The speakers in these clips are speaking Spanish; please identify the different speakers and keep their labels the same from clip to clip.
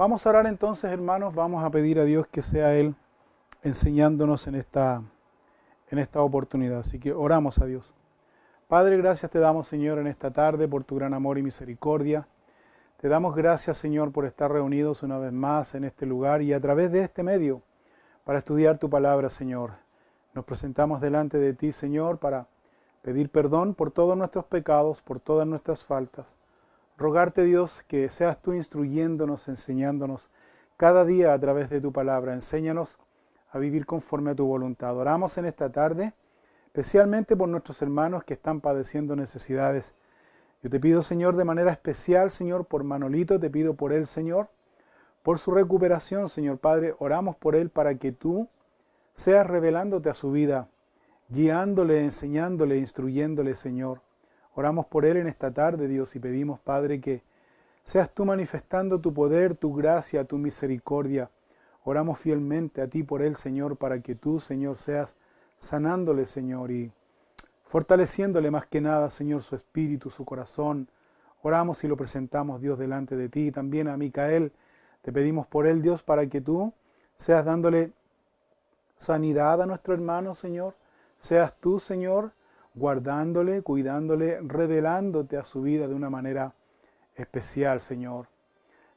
Speaker 1: Vamos a orar entonces, hermanos, vamos a pedir a Dios que sea Él enseñándonos en esta oportunidad. Así que oramos a Dios. Padre, gracias te damos, Señor, en esta tarde por tu gran amor y misericordia. Te damos gracias, Señor, por estar reunidos una vez más en este lugar y a través de este medio para estudiar tu palabra, Señor. Nos presentamos delante de ti, Señor, para pedir perdón por todos nuestros pecados, por todas nuestras faltas. Rogarte, Dios, que seas tú instruyéndonos, enseñándonos cada día a través de tu palabra. Enséñanos a vivir conforme a tu voluntad. Oramos en esta tarde, especialmente por nuestros hermanos que están padeciendo necesidades. Yo te pido, Señor, de manera especial, Señor, por Manolito, te pido por él, Señor, por su recuperación, Señor Padre. Oramos por él para que tú seas revelándote a su vida, guiándole, enseñándole, instruyéndole, Señor. Oramos por él en esta tarde, Dios, y pedimos, Padre, que seas tú manifestando tu poder, tu gracia, tu misericordia. Oramos fielmente a ti por él, Señor, para que tú, Señor, seas sanándole, Señor, y fortaleciéndole más que nada, Señor, su espíritu, su corazón. Oramos y lo presentamos, Dios, delante de ti. También a Micael, te pedimos por él, Dios, para que tú seas dándole sanidad a nuestro hermano, Señor. Seas tú, Señor, guardándole, cuidándole, revelándote a su vida de una manera especial, Señor.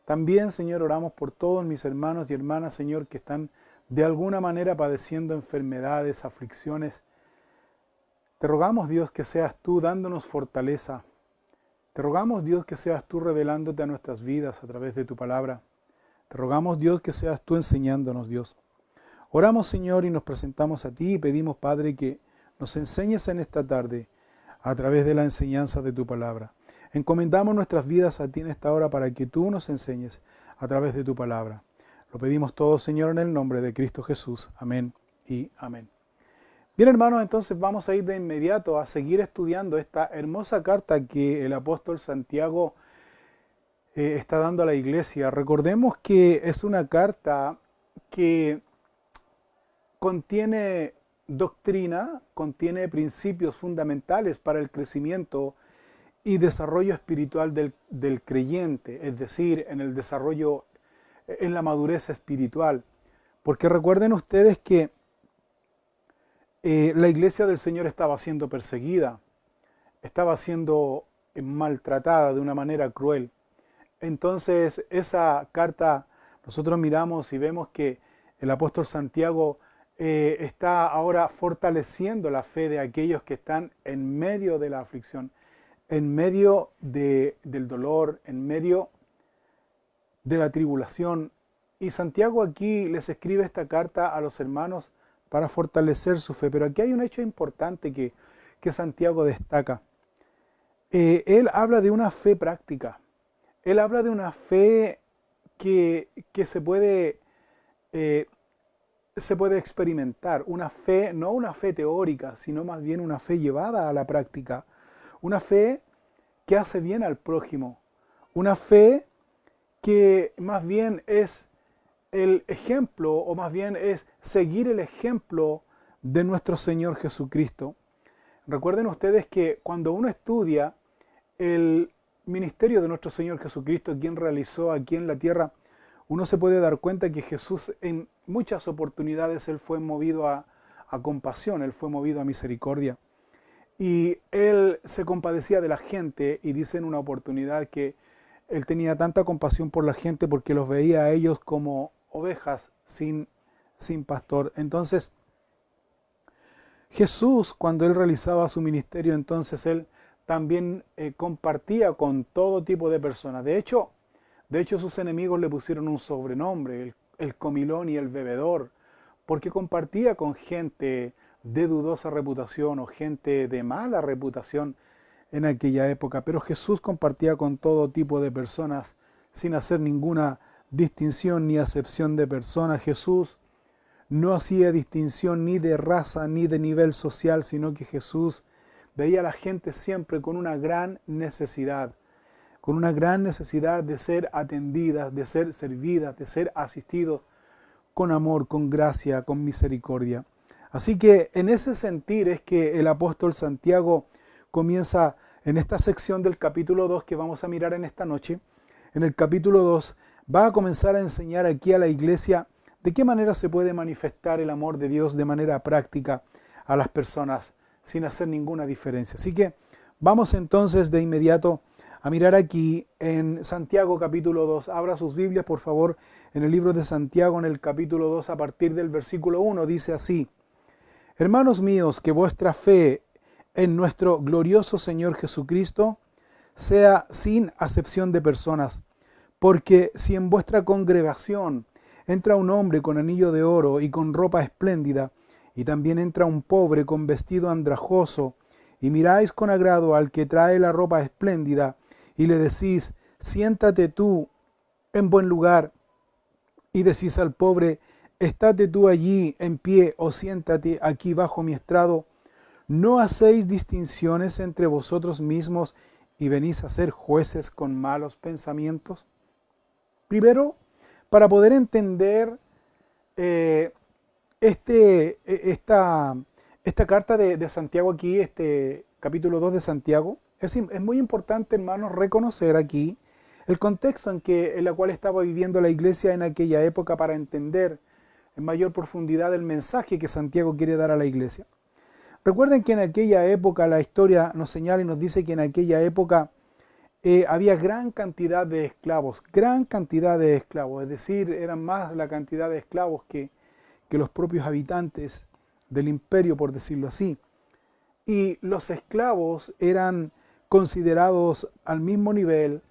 Speaker 1: También, Señor, oramos por todos mis hermanos y hermanas, Señor, que están de alguna manera padeciendo enfermedades, aflicciones. Te rogamos, Dios, que seas tú dándonos fortaleza. Te rogamos, Dios, que seas tú revelándote a nuestras vidas a través de tu palabra. Te rogamos, Dios, que seas tú enseñándonos, Dios. Oramos, Señor, y nos presentamos a ti y pedimos, Padre, que nos enseñes en esta tarde a través de la enseñanza de tu palabra. Encomendamos nuestras vidas a ti en esta hora para que tú nos enseñes a través de tu palabra. Lo pedimos todo, Señor, en el nombre de Cristo Jesús. Amén y amén. Bien, hermanos, entonces vamos a ir de inmediato a seguir estudiando esta hermosa carta que el apóstol Santiago está dando a la iglesia. Recordemos que es una carta que contiene doctrina, contiene principios fundamentales para el crecimiento y desarrollo espiritual del creyente, es decir, en el desarrollo, en la madurez espiritual. Porque recuerden ustedes que la iglesia del Señor estaba siendo perseguida, estaba siendo maltratada de una manera cruel. Entonces esa carta nosotros miramos y vemos que el apóstol Santiago está ahora fortaleciendo la fe de aquellos que están en medio de la aflicción, en medio del dolor, en medio de la tribulación. Y Santiago aquí les escribe esta carta a los hermanos para fortalecer su fe. Pero aquí hay un hecho importante que Santiago destaca. Él habla de una fe práctica. Él habla de una fe que se puede experimentar. Una fe, no una fe teórica, sino más bien una fe llevada a la práctica. Una fe que hace bien al prójimo. Una fe que más bien es el ejemplo, o más bien es seguir el ejemplo de nuestro Señor Jesucristo. Recuerden ustedes que cuando uno estudia el ministerio de nuestro Señor Jesucristo, quien realizó aquí en la tierra, uno se puede dar cuenta que Jesús en muchas oportunidades Él fue movido a compasión, Él fue movido a misericordia. Y Él se compadecía de la gente y dice en una oportunidad que Él tenía tanta compasión por la gente porque los veía a ellos como ovejas sin pastor. Entonces, Jesús, cuando Él realizaba su ministerio, entonces Él también compartía con todo tipo de personas. De hecho, sus enemigos le pusieron un sobrenombre, el comilón y el bebedor, porque compartía con gente de dudosa reputación o gente de mala reputación en aquella época. Pero Jesús compartía con todo tipo de personas sin hacer ninguna distinción ni acepción de personas. Jesús no hacía distinción ni de raza ni de nivel social, sino que Jesús veía a la gente siempre con una gran necesidad de ser atendidas, de ser servidas, de ser asistidos con amor, con gracia, con misericordia. Así que en ese sentir es que el apóstol Santiago comienza en esta sección del capítulo 2 que vamos a mirar en esta noche. En el capítulo 2 va a comenzar a enseñar aquí a la iglesia de qué manera se puede manifestar el amor de Dios de manera práctica a las personas sin hacer ninguna diferencia. Así que vamos entonces de inmediato a mirar aquí en Santiago capítulo 2. Abra sus Biblias, por favor, en el libro de Santiago, en el capítulo 2, a partir del versículo 1, dice así: Hermanos míos, que vuestra fe en nuestro glorioso Señor Jesucristo sea sin acepción de personas, porque si en vuestra congregación entra un hombre con anillo de oro y con ropa espléndida, y también entra un pobre con vestido andrajoso, y miráis con agrado al que trae la ropa espléndida, y le decís, siéntate tú en buen lugar, y decís al pobre, estate tú allí en pie, o siéntate aquí bajo mi estrado, ¿no hacéis distinciones entre vosotros mismos y venís a ser jueces con malos pensamientos? Primero, para poder entender esta carta de Santiago aquí, este capítulo 2 de Santiago, es muy importante, hermanos, reconocer aquí el contexto en la cual estaba viviendo la iglesia en aquella época para entender en mayor profundidad el mensaje que Santiago quiere dar a la iglesia. Recuerden que en aquella época, la historia nos señala y nos dice que en aquella época había gran cantidad de esclavos, es decir, eran más la cantidad de esclavos que los propios habitantes del imperio, por decirlo así. Y los esclavos eran considerados al mismo nivel,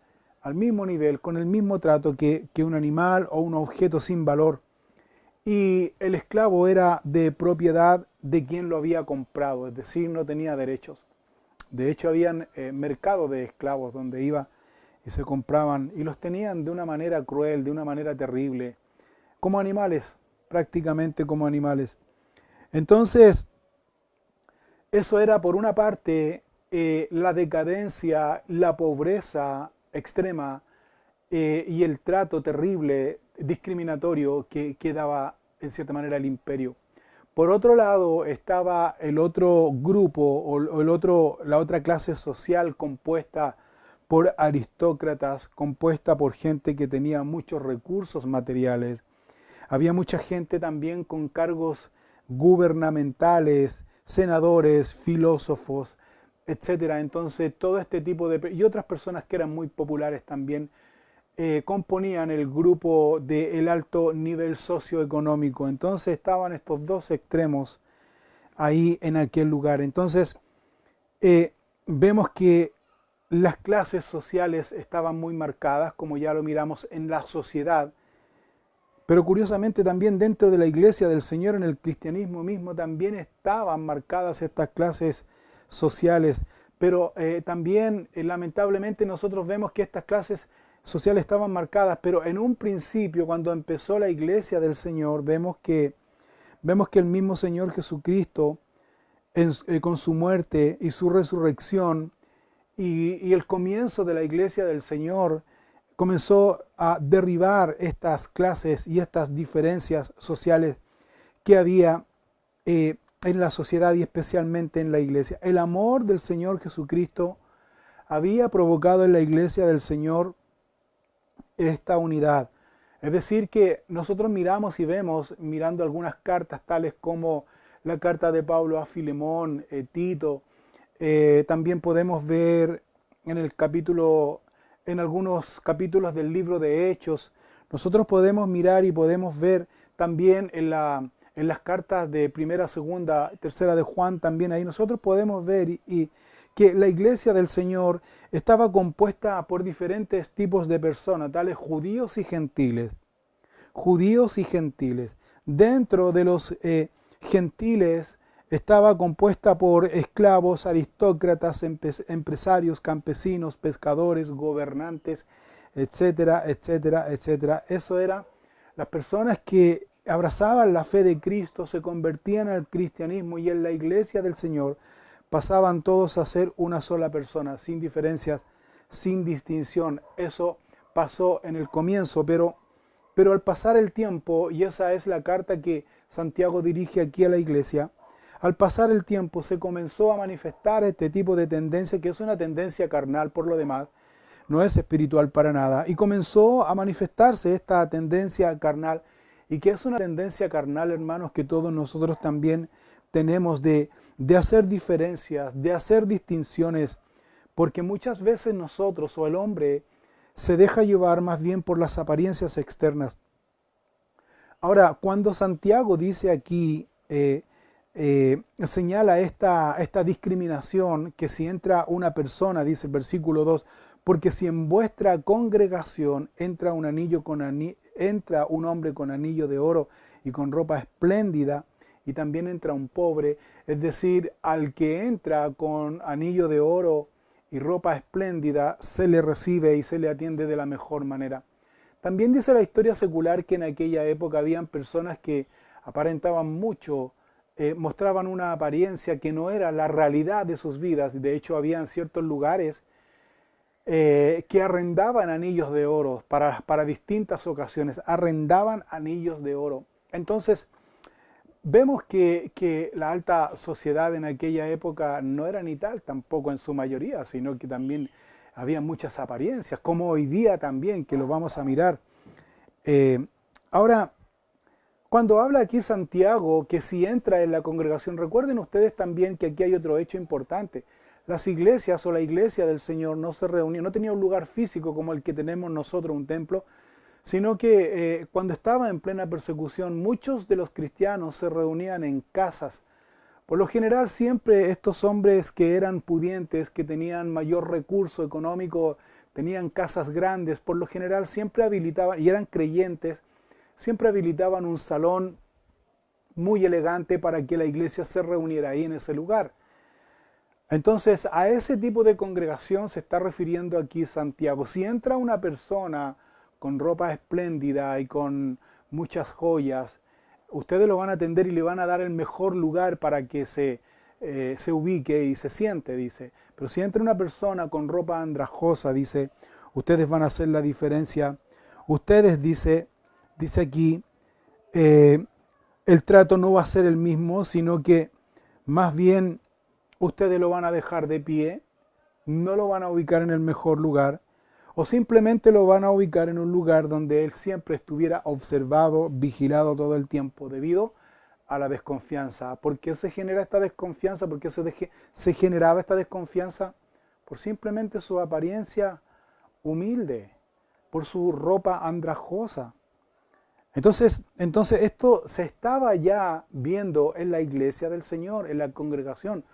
Speaker 1: con el mismo trato que un animal o un objeto sin valor. Y el esclavo era de propiedad de quien lo había comprado, es decir, no tenía derechos. De hecho, habían mercados de esclavos donde iba y se compraban y los tenían de una manera cruel, de una manera terrible, como animales, prácticamente como animales. Entonces, eso era por una parte la decadencia, la pobreza extrema y el trato terrible, discriminatorio que daba en cierta manera el imperio. Por otro lado estaba el otro grupo o la otra clase social compuesta por aristócratas, compuesta por gente que tenía muchos recursos materiales. Había mucha gente también con cargos gubernamentales, senadores, filósofos, etcétera. Entonces todo este tipo y otras personas que eran muy populares también componían el grupo del alto nivel socioeconómico. Entonces estaban estos dos extremos ahí en aquel lugar. Entonces vemos que las clases sociales estaban muy marcadas, como ya lo miramos en la sociedad, pero curiosamente también dentro de la iglesia del Señor, en el cristianismo mismo, también estaban marcadas estas clases sociales, pero también lamentablemente nosotros vemos que estas clases sociales estaban marcadas, pero en un principio, cuando empezó la iglesia del Señor, vemos que el mismo Señor Jesucristo, con su muerte y su resurrección, y el comienzo de la iglesia del Señor, comenzó a derribar estas clases y estas diferencias sociales que había en la sociedad y especialmente en la iglesia. El amor del Señor Jesucristo había provocado en la iglesia del Señor esta unidad. Es decir, que nosotros miramos y vemos, mirando algunas cartas tales como la carta de Pablo a Filemón, Tito, también podemos ver en algunos capítulos del libro de Hechos, nosotros podemos mirar y podemos ver también en las cartas de primera, segunda, tercera de Juan, también ahí nosotros podemos ver y que la iglesia del Señor estaba compuesta por diferentes tipos de personas, tales judíos y gentiles. Judíos y gentiles. Dentro de los gentiles estaba compuesta por esclavos, aristócratas, empresarios, campesinos, pescadores, gobernantes, etcétera, etcétera, etcétera. Eso eran las personas que abrazaban la fe de Cristo, se convertían al cristianismo y en la iglesia del Señor pasaban todos a ser una sola persona, sin diferencias, sin distinción. Eso pasó en el comienzo, pero al pasar el tiempo, y esa es la carta que Santiago dirige aquí a la iglesia, al pasar el tiempo se comenzó a manifestar este tipo de tendencia, que es una tendencia carnal por lo demás. no es espiritual para nada. Y comenzó a manifestarse esta tendencia carnal. Y que es una tendencia carnal, hermanos, que todos nosotros también tenemos de hacer diferencias, de hacer distinciones. Porque muchas veces nosotros o el hombre se deja llevar más bien por las apariencias externas. Ahora, cuando Santiago dice aquí, señala esta discriminación, que si entra una persona, dice el versículo 2, porque si en vuestra congregación entra un hombre con anillo de oro y con ropa espléndida, y también entra un pobre, es decir, al que entra con anillo de oro y ropa espléndida, se le recibe y se le atiende de la mejor manera. También dice la historia secular que en aquella época habían personas que aparentaban mucho, mostraban una apariencia que no era la realidad de sus vidas. De hecho, habían ciertos lugares que arrendaban anillos de oro para distintas ocasiones, arrendaban anillos de oro. Entonces, vemos que la alta sociedad en aquella época no era ni tal tampoco en su mayoría, sino que también había muchas apariencias, como hoy día también, que lo vamos a mirar. Ahora, cuando habla aquí Santiago, que si entra en la congregación, recuerden ustedes también que aquí hay otro hecho importante. Las iglesias o la iglesia del Señor no se reunía, no tenía un lugar físico como el que tenemos nosotros, un templo, sino que cuando estaba en plena persecución, muchos de los cristianos se reunían en casas. Por lo general, siempre estos hombres que eran pudientes, que tenían mayor recurso económico, tenían casas grandes, por lo general siempre habilitaban, y eran creyentes, siempre habilitaban un salón muy elegante para que la iglesia se reuniera ahí en ese lugar. Entonces, a ese tipo de congregación se está refiriendo aquí Santiago. Si entra una persona con ropa espléndida y con muchas joyas, ustedes lo van a atender y le van a dar el mejor lugar para que se ubique y se siente, dice. Pero si entra una persona con ropa andrajosa, dice, ustedes van a hacer la diferencia. Ustedes, dice aquí, el trato no va a ser el mismo, sino que más bien ustedes lo van a dejar de pie, no lo van a ubicar en el mejor lugar, o simplemente lo van a ubicar en un lugar donde él siempre estuviera observado, vigilado todo el tiempo, debido a la desconfianza. ¿Por qué se genera esta desconfianza? ¿Por qué se generaba esta desconfianza? Por simplemente su apariencia humilde, por su ropa andrajosa. Entonces esto se estaba ya viendo en la iglesia del Señor, en la congregación.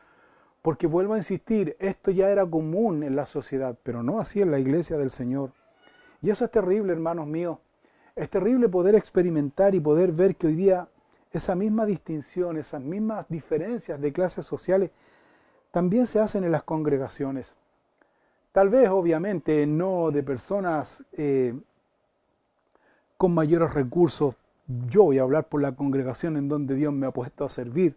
Speaker 1: Porque vuelvo a insistir, esto ya era común en la sociedad, pero no así en la iglesia del Señor. Y eso es terrible, hermanos míos. Es terrible poder experimentar y poder ver que hoy día esa misma distinción, esas mismas diferencias de clases sociales también se hacen en las congregaciones. Tal vez, obviamente, no de personas con mayores recursos. Yo voy a hablar por la congregación en donde Dios me ha puesto a servir.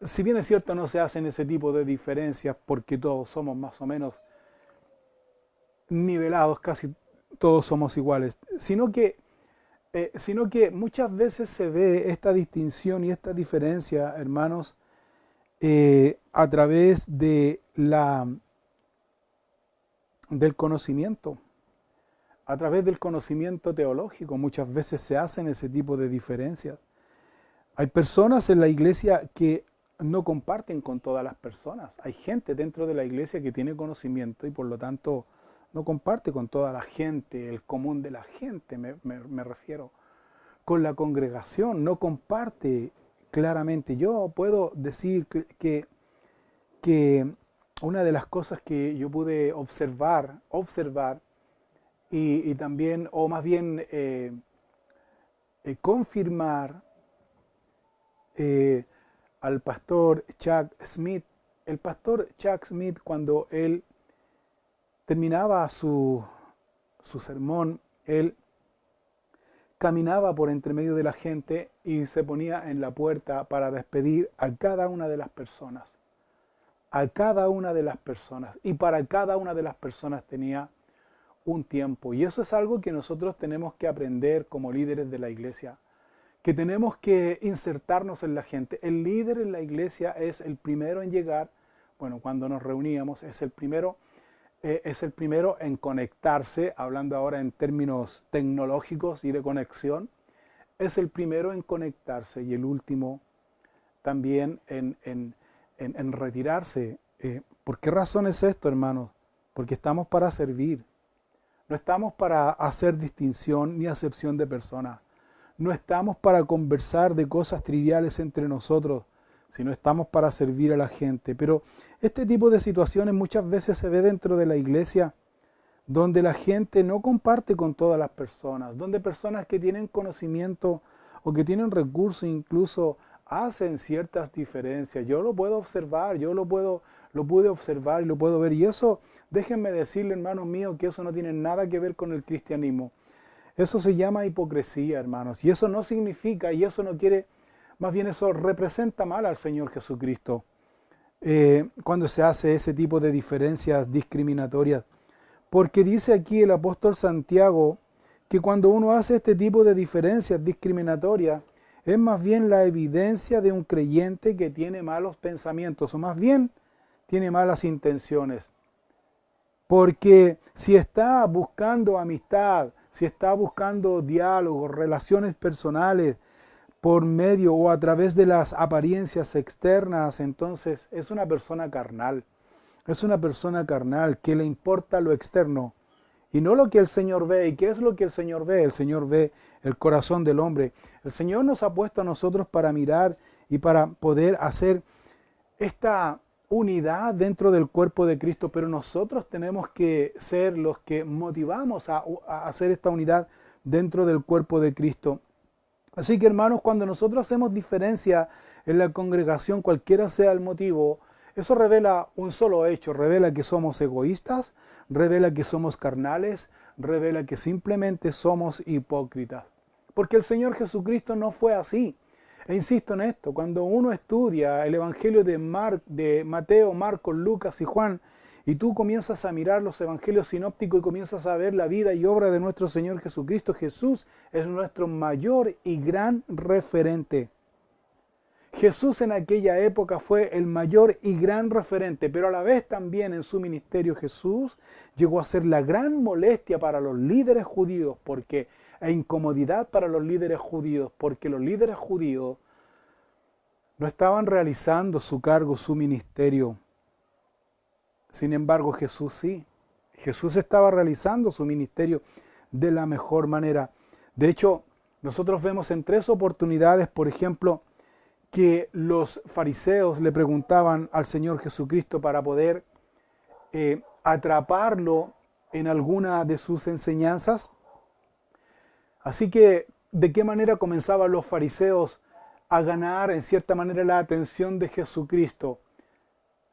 Speaker 1: Si bien es cierto, no se hacen ese tipo de diferencias porque todos somos más o menos nivelados, casi todos somos iguales, sino que muchas veces se ve esta distinción y esta diferencia, hermanos, a través de del conocimiento, a través del conocimiento teológico. Muchas veces se hacen ese tipo de diferencias. Hay personas en la iglesia que no comparten con todas las personas. Hay gente dentro de la iglesia que tiene conocimiento y por lo tanto no comparte con toda la gente, el común de la gente, me refiero. Con la congregación no comparte claramente. Yo puedo decir que una de las cosas que yo pude observar y también, o más bien confirmar, al pastor Chuck Smith. El pastor Chuck Smith, cuando él terminaba su sermón, él caminaba por entre medio de la gente y se ponía en la puerta para despedir a cada una de las personas. A cada una de las personas. Y para cada una de las personas tenía un tiempo. Y eso es algo que nosotros tenemos que aprender como líderes de la iglesia, que tenemos que insertarnos en la gente. El líder en la iglesia es el primero en llegar, bueno, cuando nos reuníamos, es el primero es el primero en conectarse, hablando ahora en términos tecnológicos y de conexión, es el primero en conectarse y el último también en retirarse. ¿Por qué razón es esto, hermanos? Porque estamos para servir. No estamos para hacer distinción ni acepción de personas. No estamos para conversar de cosas triviales entre nosotros, sino estamos para servir a la gente. Pero este tipo de situaciones muchas veces se ve dentro de la iglesia, donde la gente no comparte con todas las personas, donde personas que tienen conocimiento o que tienen recursos incluso hacen ciertas diferencias. Yo lo puedo observar, lo pude observar y lo puedo ver. Y eso, déjenme decirle, hermanos míos, que eso no tiene nada que ver con el cristianismo. Eso se llama hipocresía, hermanos. Y eso no significa, y eso no quiere, más bien eso representa mal al Señor Jesucristo. Cuando se hace ese tipo de diferencias discriminatorias. Porque dice aquí el apóstol Santiago que cuando uno hace este tipo de diferencias discriminatorias, es más bien la evidencia de un creyente que tiene malos pensamientos, o más bien tiene malas intenciones. Porque si está buscando amistad, si está buscando diálogos, relaciones personales por medio o a través de las apariencias externas, entonces es una persona carnal. Es una persona carnal que le importa lo externo y no lo que el Señor ve. ¿Y qué es lo que el Señor ve? El Señor ve el corazón del hombre. El Señor nos ha puesto a nosotros para mirar y para poder hacer esta unidad dentro del cuerpo de Cristo, pero nosotros tenemos que ser los que motivamos a hacer esta unidad dentro del cuerpo de Cristo. Así que, hermanos, cuando nosotros hacemos diferencia en la congregación, cualquiera sea el motivo, eso revela un solo hecho, revela que somos egoístas, revela que somos carnales, revela que simplemente somos hipócritas. Porque el Señor Jesucristo no fue así. E insisto en esto, cuando uno estudia el Evangelio de Mateo, Marcos, Lucas y Juan, y tú comienzas a mirar los evangelios sinópticos y comienzas a ver la vida y obra de nuestro Señor Jesucristo, Jesús es nuestro mayor y gran referente. Jesús en aquella época fue el mayor y gran referente, pero a la vez también en su ministerio Jesús llegó a ser la gran molestia para los líderes judíos, e incomodidad para los líderes judíos, porque los líderes judíos no estaban realizando su cargo, su ministerio. Sin embargo, Jesús sí. Jesús estaba realizando su ministerio de la mejor manera. De hecho, nosotros vemos en 3 oportunidades, por ejemplo, que los fariseos le preguntaban al Señor Jesucristo para poder atraparlo en alguna de sus enseñanzas. Así que, ¿de qué manera comenzaban los fariseos a ganar en cierta manera la atención de Jesucristo?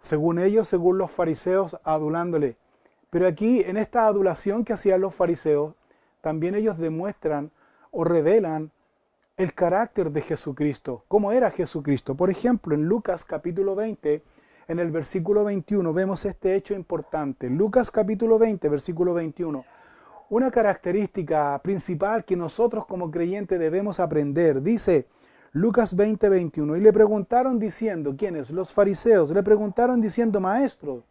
Speaker 1: Según ellos, según los fariseos, adulándole. Pero aquí, en esta adulación que hacían los fariseos, también ellos demuestran o revelan el carácter de Jesucristo. ¿Cómo era Jesucristo? Por ejemplo, en Lucas capítulo 20, en el versículo 21, vemos este hecho importante. Lucas capítulo 20, versículo 21. Una característica principal que nosotros como creyentes debemos aprender. Dice Lucas 20, 21. Y le preguntaron diciendo, ¿quiénes? Los fariseos. Le preguntaron diciendo, Maestro,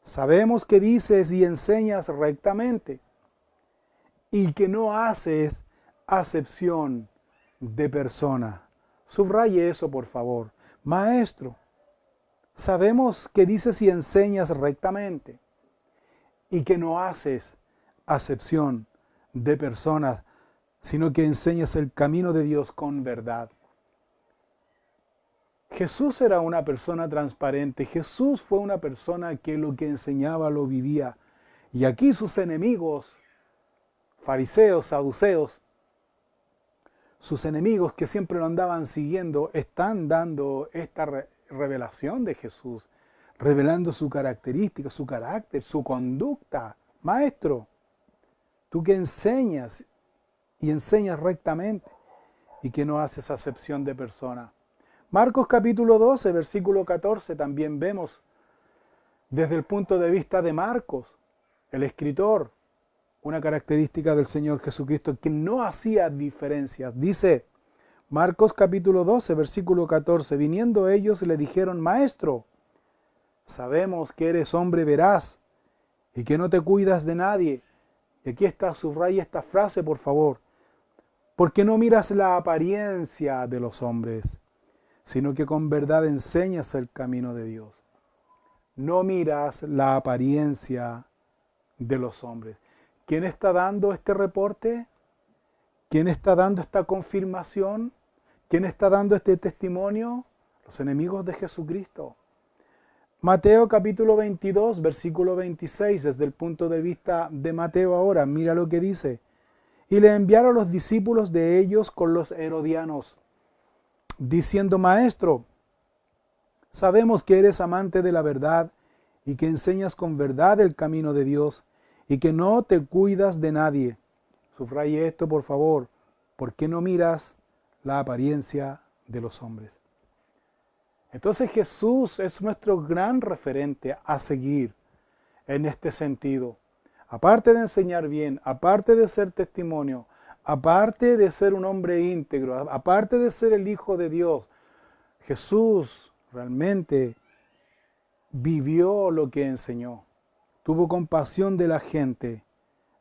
Speaker 1: sabemos que dices y enseñas rectamente y que no haces acepción de persona. Subraye eso, por favor. Maestro, sabemos que dices y enseñas rectamente y que no haces acepción de personas, sino que enseñas el camino de Dios con verdad. Jesús era una persona transparente. Jesús fue una persona que lo que enseñaba lo vivía. Y aquí sus enemigos, fariseos, saduceos, sus enemigos que siempre lo andaban siguiendo, están dando esta revelación de Jesús, revelando su característica, su carácter, su conducta. Maestro, tú que enseñas y enseñas rectamente y que no haces acepción de persona. Marcos capítulo 12, versículo 14, también vemos desde el punto de vista de Marcos, el escritor, una característica del Señor Jesucristo que no hacía diferencias. Dice Marcos capítulo 12, versículo 14, viniendo ellos le dijeron, Maestro, sabemos que eres hombre veraz y que no te cuidas de nadie. Y aquí está, subraya esta frase, por favor. Porque no miras la apariencia de los hombres, sino que con verdad enseñas el camino de Dios. No miras la apariencia de los hombres. ¿Quién está dando este reporte? ¿Quién está dando esta confirmación? ¿Quién está dando este testimonio? Los enemigos de Jesucristo. Mateo capítulo 22, versículo 26, desde el punto de vista de Mateo ahora, mira lo que dice. Y le enviaron los discípulos de ellos con los herodianos, diciendo: Maestro, sabemos que eres amante de la verdad y que enseñas con verdad el camino de Dios y que no te cuidas de nadie. Subraye esto, por favor. ¿Por qué no miras la apariencia de los hombres? Entonces Jesús es nuestro gran referente a seguir en este sentido. Aparte de enseñar bien, aparte de ser testimonio, aparte de ser un hombre íntegro, aparte de ser el Hijo de Dios, Jesús realmente vivió lo que enseñó. Tuvo compasión de la gente.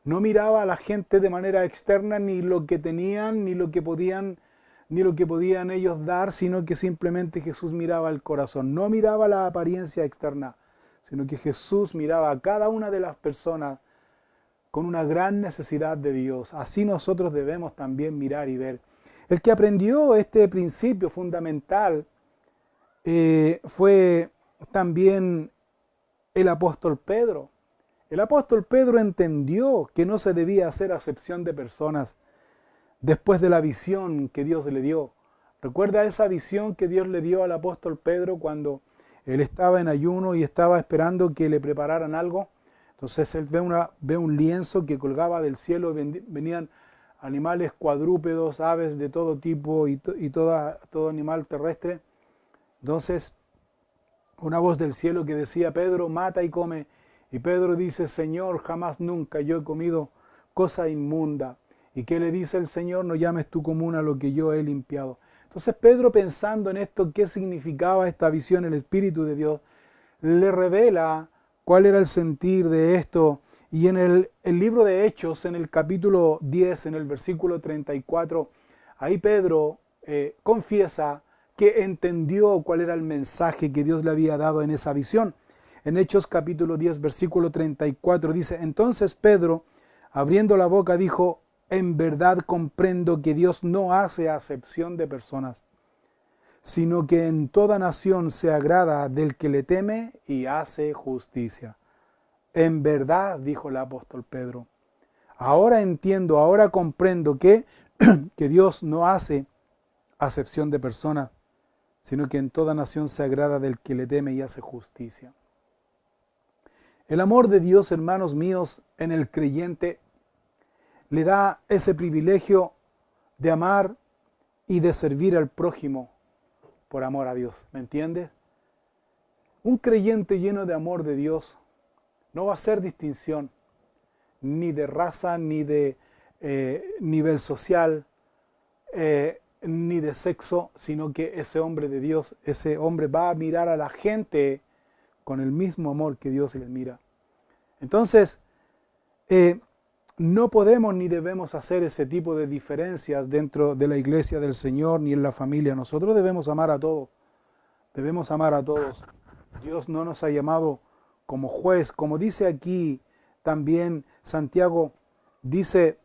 Speaker 1: No miraba a la gente de manera externa, ni lo que tenían, ni lo que podían ellos dar, sino que simplemente Jesús miraba el corazón. No miraba la apariencia externa, sino que Jesús miraba a cada una de las personas con una gran necesidad de Dios. Así nosotros debemos también mirar y ver. El que aprendió este principio fundamental fue también el apóstol Pedro. El apóstol Pedro entendió que no se debía hacer acepción de personas después de la visión que Dios le dio. ¿Recuerda esa visión que Dios le dio al apóstol Pedro cuando él estaba en ayuno y estaba esperando que le prepararan algo? Entonces él ve un lienzo que colgaba del cielo, venían animales cuadrúpedos, aves de todo tipo y todo animal terrestre. Entonces una voz del cielo que decía: Pedro, mata y come. Y Pedro dice: Señor, jamás nunca yo he comido cosa inmunda. ¿Y qué le dice el Señor? No llames tú común a lo que yo he limpiado. Entonces Pedro, pensando en esto, qué significaba esta visión, el Espíritu de Dios, le revela cuál era el sentir de esto. Y en el libro de Hechos, en el capítulo 10, en el versículo 34, ahí Pedro confiesa que entendió cuál era el mensaje que Dios le había dado en esa visión. En Hechos capítulo 10, versículo 34 dice: Entonces Pedro, abriendo la boca, dijo: En verdad comprendo que Dios no hace acepción de personas, sino que en toda nación se agrada del que le teme y hace justicia. En verdad, dijo el apóstol Pedro, ahora entiendo, ahora comprendo que Dios no hace acepción de personas, sino que en toda nación se agrada del que le teme y hace justicia. El amor de Dios, hermanos míos, en el creyente le da ese privilegio de amar y de servir al prójimo por amor a Dios. ¿Me entiendes? Un creyente lleno de amor de Dios no va a hacer distinción ni de raza, ni de nivel social, ni de sexo, sino que ese hombre de Dios, ese hombre va a mirar a la gente con el mismo amor que Dios les mira. Entonces, no podemos ni debemos hacer ese tipo de diferencias dentro de la iglesia del Señor ni en la familia. Nosotros debemos amar a todos. Debemos amar a todos. Dios no nos ha llamado como juez. Como dice aquí también Santiago, dice,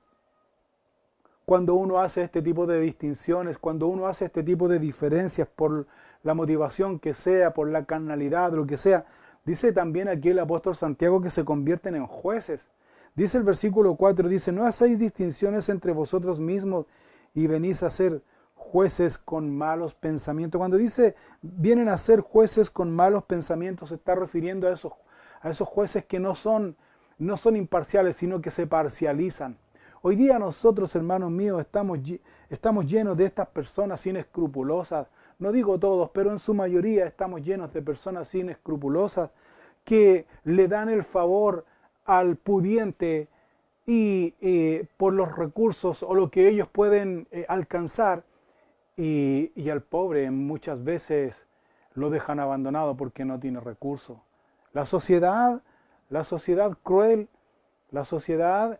Speaker 1: cuando uno hace este tipo de distinciones, cuando uno hace este tipo de diferencias por la motivación que sea, por la carnalidad, lo que sea, dice también aquí el apóstol Santiago que se convierten en jueces. Dice el versículo 4, dice: no hacéis distinciones entre vosotros mismos y venís a ser jueces con malos pensamientos. Cuando dice vienen a ser jueces con malos pensamientos, se está refiriendo a esos jueces que no son imparciales, sino que se parcializan. Hoy día nosotros, hermanos míos, estamos llenos de estas personas inescrupulosas. No digo todos, pero en su mayoría estamos llenos de personas inescrupulosas que le dan el favor al pudiente y por los recursos o lo que ellos pueden alcanzar, y al pobre muchas veces lo dejan abandonado porque no tiene recursos. La sociedad la sociedad cruel, la sociedad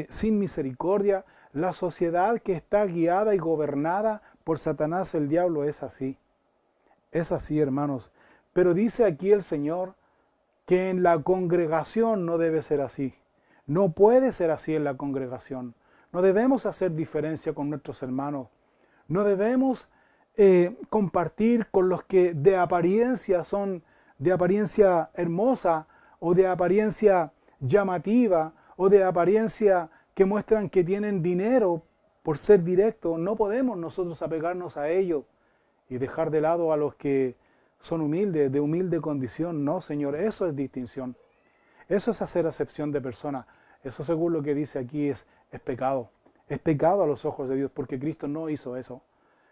Speaker 1: sin misericordia, la sociedad que está guiada y gobernada por Satanás, el diablo, es así. Es así, hermanos. Pero dice aquí el Señor que en la congregación no debe ser así. No puede ser así en la congregación. No debemos hacer diferencia con nuestros hermanos. No debemos compartir con los que de apariencia son de apariencia hermosa o de apariencia llamativa o de apariencia que muestran que tienen dinero por ser directos. No podemos nosotros apegarnos a ellos y dejar de lado a los que son humildes, de humilde condición. No, Señor, eso es distinción. Eso es hacer acepción de persona. Eso, según lo que dice aquí, es pecado. Es pecado a los ojos de Dios, porque Cristo no hizo eso.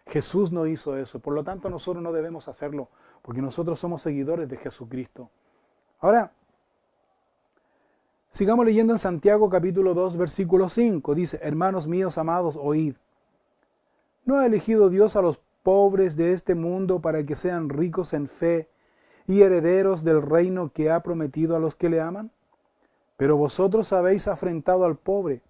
Speaker 1: Jesús no hizo eso. Por lo tanto, nosotros no debemos hacerlo, porque nosotros somos seguidores de Jesucristo. Ahora, sigamos leyendo en Santiago capítulo 2, versículo 5. Dice, hermanos míos amados, oíd. ¿No ha elegido Dios a los pobres de este mundo para que sean ricos en fe y herederos del reino que ha prometido a los que le aman? Pero vosotros habéis afrentado al pobre.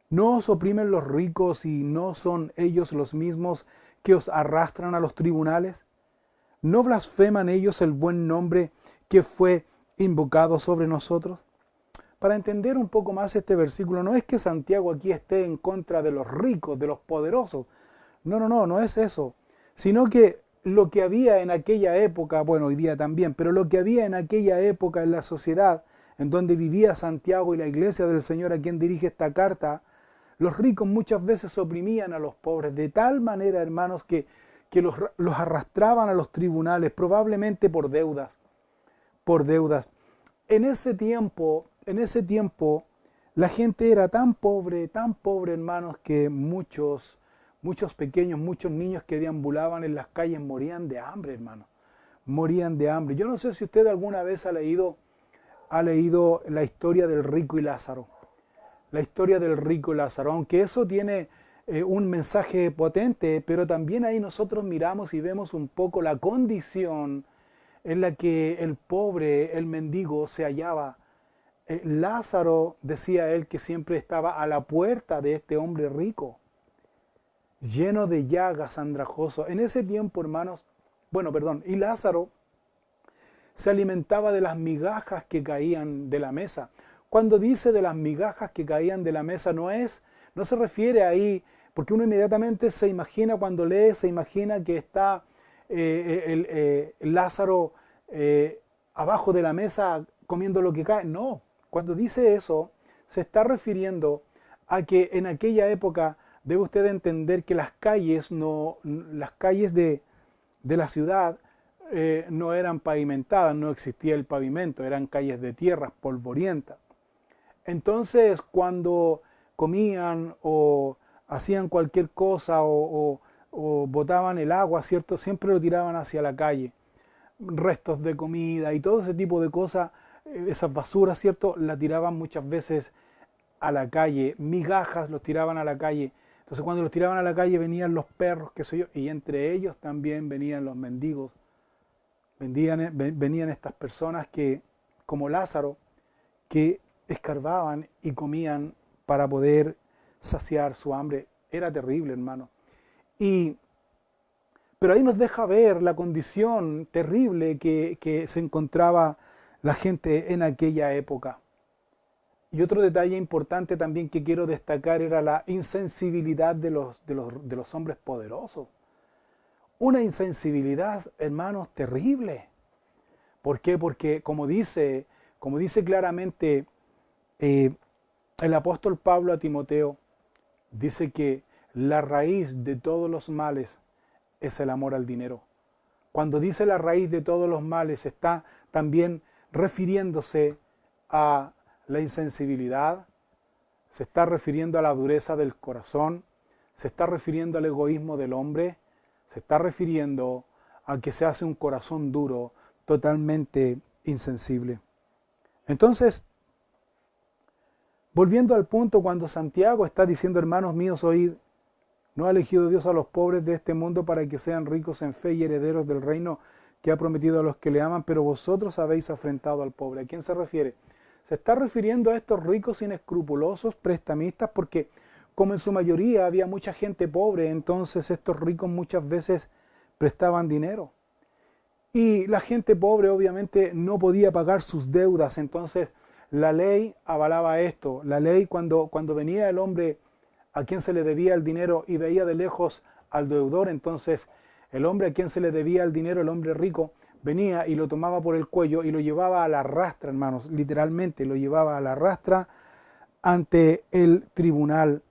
Speaker 1: ¿No os oprimen los ricos y no son ellos los mismos que os arrastran a los tribunales? ¿No blasfeman ellos el buen nombre que fue invocado sobre nosotros? Para entender un poco más este versículo, no es que Santiago aquí esté en contra de los ricos, de los poderosos. No es eso. Sino que lo que había en aquella época, bueno, hoy día también, pero lo que había en aquella época en la sociedad en donde vivía Santiago y la iglesia del Señor a quien dirige esta carta, los ricos muchas veces oprimían a los pobres de tal manera, hermanos, que los arrastraban a los tribunales, probablemente por deudas. Por deudas. En ese tiempo, la gente era tan pobre, hermanos, que muchos pequeños, muchos niños que deambulaban en las calles morían de hambre, hermanos. Morían de hambre. Yo no sé si usted alguna vez ha leído la historia del rico y Lázaro. La historia del rico y Lázaro, aunque eso tiene un mensaje potente, pero también ahí nosotros miramos y vemos un poco la condición en la que el pobre, el mendigo, se hallaba. Lázaro, decía él, que siempre estaba a la puerta de este hombre rico, lleno de llagas, andrajoso. En ese tiempo, hermanos, y Lázaro se alimentaba de las migajas que caían de la mesa. Cuando dice de las migajas que caían de la mesa, no se refiere ahí, porque uno inmediatamente se imagina, cuando lee, se imagina que está Lázaro abajo de la mesa comiendo lo que cae. No, cuando dice eso, se está refiriendo a que en aquella época debe usted entender que las calles de la ciudad no eran pavimentadas, no existía el pavimento, eran calles de tierra polvorientas. Entonces, cuando comían o hacían cualquier cosa o botaban el agua, ¿cierto? Siempre lo tiraban hacia la calle. Restos de comida y todo ese tipo de cosas, esas basuras, ¿cierto? La tiraban muchas veces a la calle. Migajas los tiraban a la calle. Entonces, cuando los tiraban a la calle venían los perros, qué sé yo, y entre ellos también venían los mendigos. Venían estas personas que, como Lázaro, que escarbaban y comían para poder saciar su hambre. Era terrible, hermano. Pero ahí nos deja ver la condición terrible que se encontraba la gente en aquella época. Y otro detalle importante también que quiero destacar era la insensibilidad de los hombres poderosos. Una insensibilidad, hermanos, terrible. ¿Por qué? Porque como dice claramente el apóstol Pablo a Timoteo, dice que la raíz de todos los males es el amor al dinero. Cuando dice la raíz de todos los males, está también refiriéndose a la insensibilidad, se está refiriendo a la dureza del corazón, se está refiriendo al egoísmo del hombre, se está refiriendo a que se hace un corazón duro, totalmente insensible. Entonces, volviendo al punto cuando Santiago está diciendo, hermanos míos, oíd, ¿no ha elegido Dios a los pobres de este mundo para que sean ricos en fe y herederos del reino que ha prometido a los que le aman? Pero vosotros habéis afrentado al pobre. ¿A quién se refiere? Se está refiriendo a estos ricos inescrupulosos prestamistas porque como en su mayoría había mucha gente pobre, entonces estos ricos muchas veces prestaban dinero. Y la gente pobre obviamente no podía pagar sus deudas, entonces la ley avalaba esto. La ley cuando venía el hombre a quien se le debía el dinero y veía de lejos al deudor, entonces el hombre a quien se le debía el dinero, el hombre rico, venía y lo tomaba por el cuello y lo llevaba a la rastra, hermanos, literalmente lo llevaba a la rastra ante el tribunal,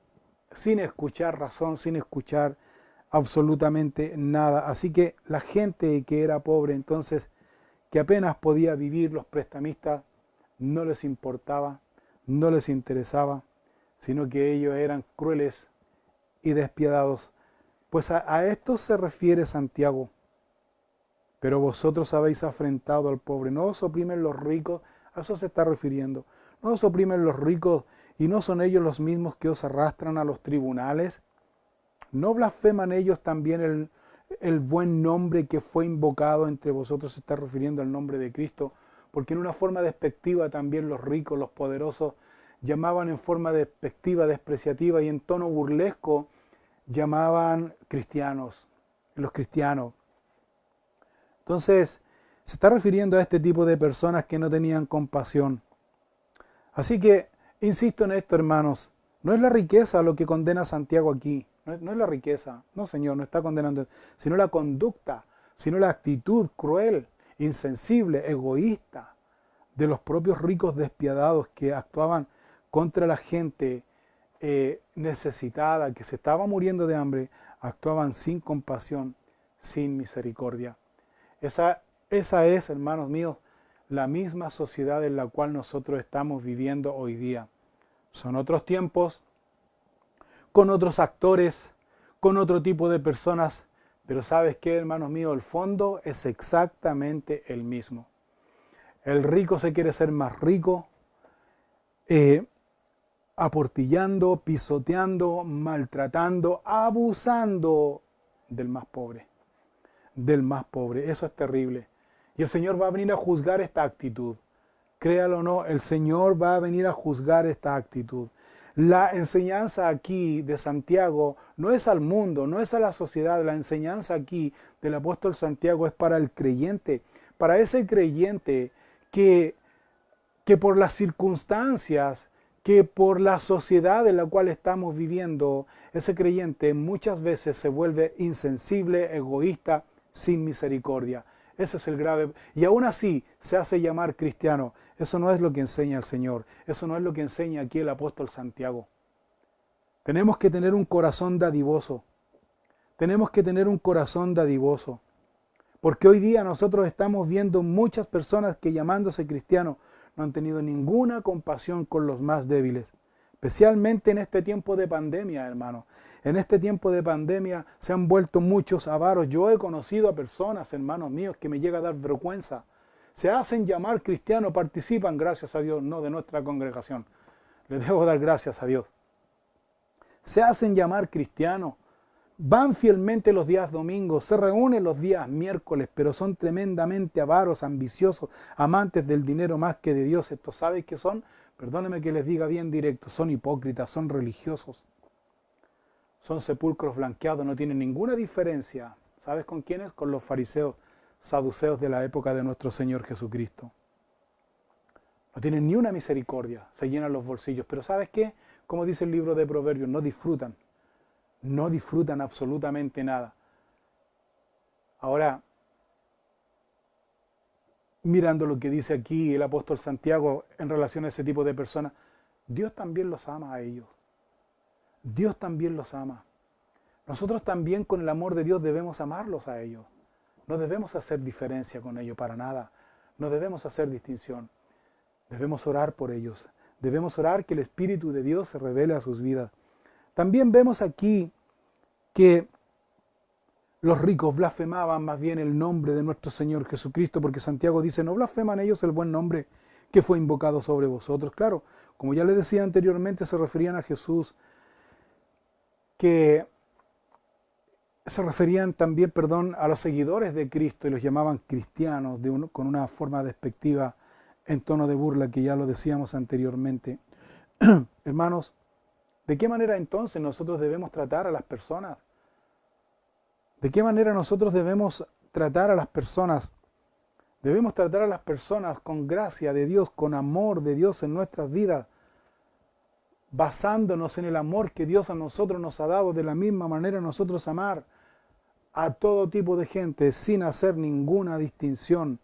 Speaker 1: sin escuchar razón, sin escuchar absolutamente nada. Así que la gente que era pobre, entonces, que apenas podía vivir, los prestamistas, no les importaba, no les interesaba, sino que ellos eran crueles y despiadados. Pues a esto se refiere Santiago. Pero vosotros habéis afrentado al pobre. No os oprimen los ricos, a eso se está refiriendo. No os oprimen los ricos y no son ellos los mismos que os arrastran a los tribunales. ¿No blasfeman ellos también el buen nombre que fue invocado entre vosotros? Se está refiriendo al nombre de Cristo, porque en una forma despectiva también los ricos, los poderosos, llamaban en forma despectiva, despreciativa y en tono burlesco, llamaban cristianos, los cristianos. Entonces, se está refiriendo a este tipo de personas que no tenían compasión. Así que, insisto en esto, hermanos, no es la riqueza lo que condena Santiago aquí. No es la riqueza, no Señor, no está condenando, sino la conducta, sino la actitud cruel, insensible, egoísta de los propios ricos despiadados que actuaban contra la gente necesitada, que se estaba muriendo de hambre, actuaban sin compasión, sin misericordia. Esa es, hermanos míos, la misma sociedad en la cual nosotros estamos viviendo hoy día. Son otros tiempos, con otros actores, con otro tipo de personas, pero ¿sabes qué, hermanos míos? El fondo es exactamente el mismo. El rico se quiere ser más rico, aportillando, pisoteando, maltratando, abusando del más pobre. Del más pobre. Eso es terrible. Y el Señor va a venir a juzgar esta actitud. Créalo o no, el Señor va a venir a juzgar esta actitud. La enseñanza aquí de Santiago no es al mundo, no es a la sociedad. La enseñanza aquí del apóstol Santiago es para el creyente. Para ese creyente que por las circunstancias, que por la sociedad en la cual estamos viviendo, ese creyente muchas veces se vuelve insensible, egoísta, sin misericordia. Ese es el grave. Y aún así se hace llamar cristiano. Eso no es lo que enseña el Señor. Eso no es lo que enseña aquí el apóstol Santiago. Tenemos que tener un corazón dadivoso. Tenemos que tener un corazón dadivoso. Porque hoy día nosotros estamos viendo muchas personas que llamándose cristianos no han tenido ninguna compasión con los más débiles. Especialmente en este tiempo de pandemia, hermano. En este tiempo de pandemia se han vuelto muchos avaros. Yo he conocido a personas, hermanos míos, que me llega a dar vergüenza. Se hacen llamar cristianos, participan, gracias a Dios, no de nuestra congregación. Les debo dar gracias a Dios. Se hacen llamar cristianos. Van fielmente los días domingos, se reúnen los días miércoles, pero son tremendamente avaros, ambiciosos, amantes del dinero más que de Dios. ¿Estos sabéis qué son? Perdónenme que les diga bien directo, son hipócritas, son religiosos. Son sepulcros blanqueados, no tienen ninguna diferencia. ¿Sabes con quiénes? Con los fariseos, saduceos de la época de nuestro Señor Jesucristo. No tienen ni una misericordia, se llenan los bolsillos. Pero ¿sabes qué? Como dice el libro de Proverbios, no disfrutan. No disfrutan absolutamente nada. Ahora, mirando lo que dice aquí el apóstol Santiago en relación a ese tipo de personas, Dios también los ama a ellos. Dios también los ama. Nosotros también con el amor de Dios debemos amarlos a ellos. No debemos hacer diferencia con ellos para nada. No debemos hacer distinción. Debemos orar por ellos. Debemos orar que el Espíritu de Dios se revele a sus vidas. También vemos aquí que los ricos blasfemaban más bien el nombre de nuestro Señor Jesucristo, porque Santiago dice, no blasfeman ellos el buen nombre que fue invocado sobre vosotros. Claro, como ya les decía anteriormente, se referían a Jesús, que se referían también, a los seguidores de Cristo y los llamaban cristianos con una forma despectiva en tono de burla, que ya lo decíamos anteriormente. Hermanos, ¿de qué manera entonces nosotros debemos tratar a las personas? ¿De qué manera nosotros debemos tratar a las personas? Debemos tratar a las personas con gracia de Dios, con amor de Dios en nuestras vidas, basándonos en el amor que Dios a nosotros nos ha dado, de la misma manera nosotros amar a todo tipo de gente sin hacer ninguna distinción,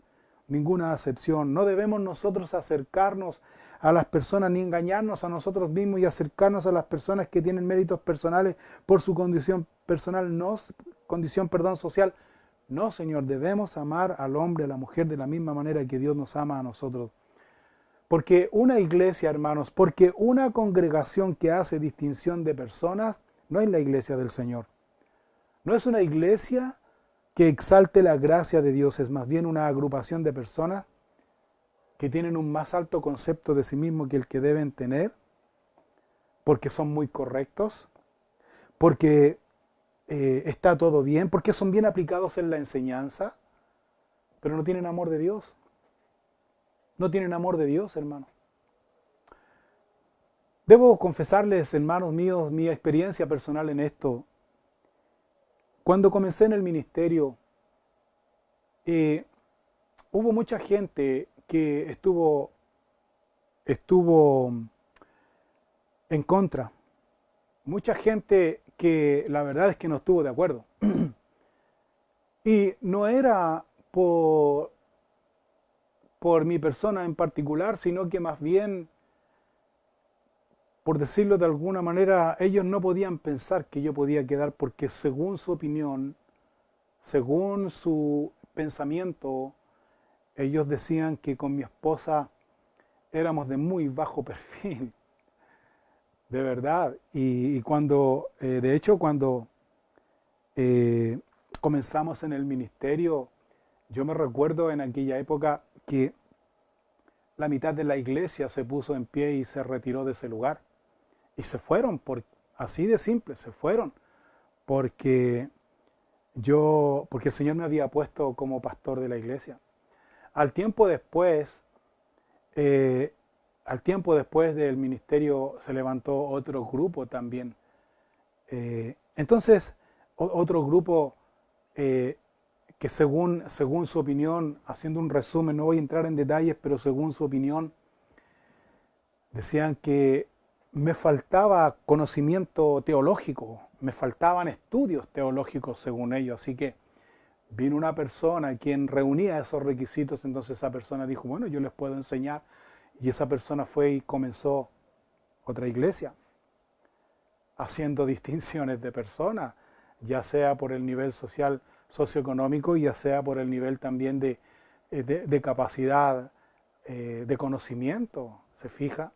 Speaker 1: ninguna acepción. No debemos nosotros acercarnos a las personas ni engañarnos a nosotros mismos y acercarnos a las personas que tienen méritos personales por su condición personal, social. No, Señor, debemos amar al hombre, a la mujer de la misma manera que Dios nos ama a nosotros. Porque una iglesia, hermanos, porque una congregación que hace distinción de personas, no es la iglesia del Señor. No es una iglesia que exalte la gracia de Dios, es más bien una agrupación de personas que tienen un más alto concepto de sí mismos que el que deben tener, porque son muy correctos, porque está todo bien, porque son bien aplicados en la enseñanza, pero no tienen amor de Dios. No tienen amor de Dios, hermano. Debo confesarles, hermanos míos, mi experiencia personal en esto. Cuando comencé en el ministerio, hubo mucha gente que estuvo en contra. Mucha gente que la verdad es que no estuvo de acuerdo. Y no era por mi persona en particular, sino que más bien, por decirlo de alguna manera, ellos no podían pensar que yo podía quedar porque según su opinión, según su pensamiento, ellos decían que con mi esposa éramos de muy bajo perfil, de verdad. Y cuando, de hecho, cuando comenzamos en el ministerio, yo me recuerdo en aquella época que la mitad de la iglesia se puso en pie y se retiró de ese lugar. Y se fueron, así de simple, se fueron, porque el Señor me había puesto como pastor de la iglesia. Al tiempo después del ministerio se levantó otro grupo también. Entonces, otro grupo que según su opinión, haciendo un resumen, no voy a entrar en detalles, pero según su opinión, decían que me faltaba conocimiento teológico, me faltaban estudios teológicos según ellos, así que vino una persona quien reunía esos requisitos, entonces esa persona dijo, bueno, yo les puedo enseñar, y esa persona fue y comenzó otra iglesia, haciendo distinciones de personas, ya sea por el nivel social, socioeconómico, ya sea por el nivel también de capacidad, de conocimiento, ¿se fija?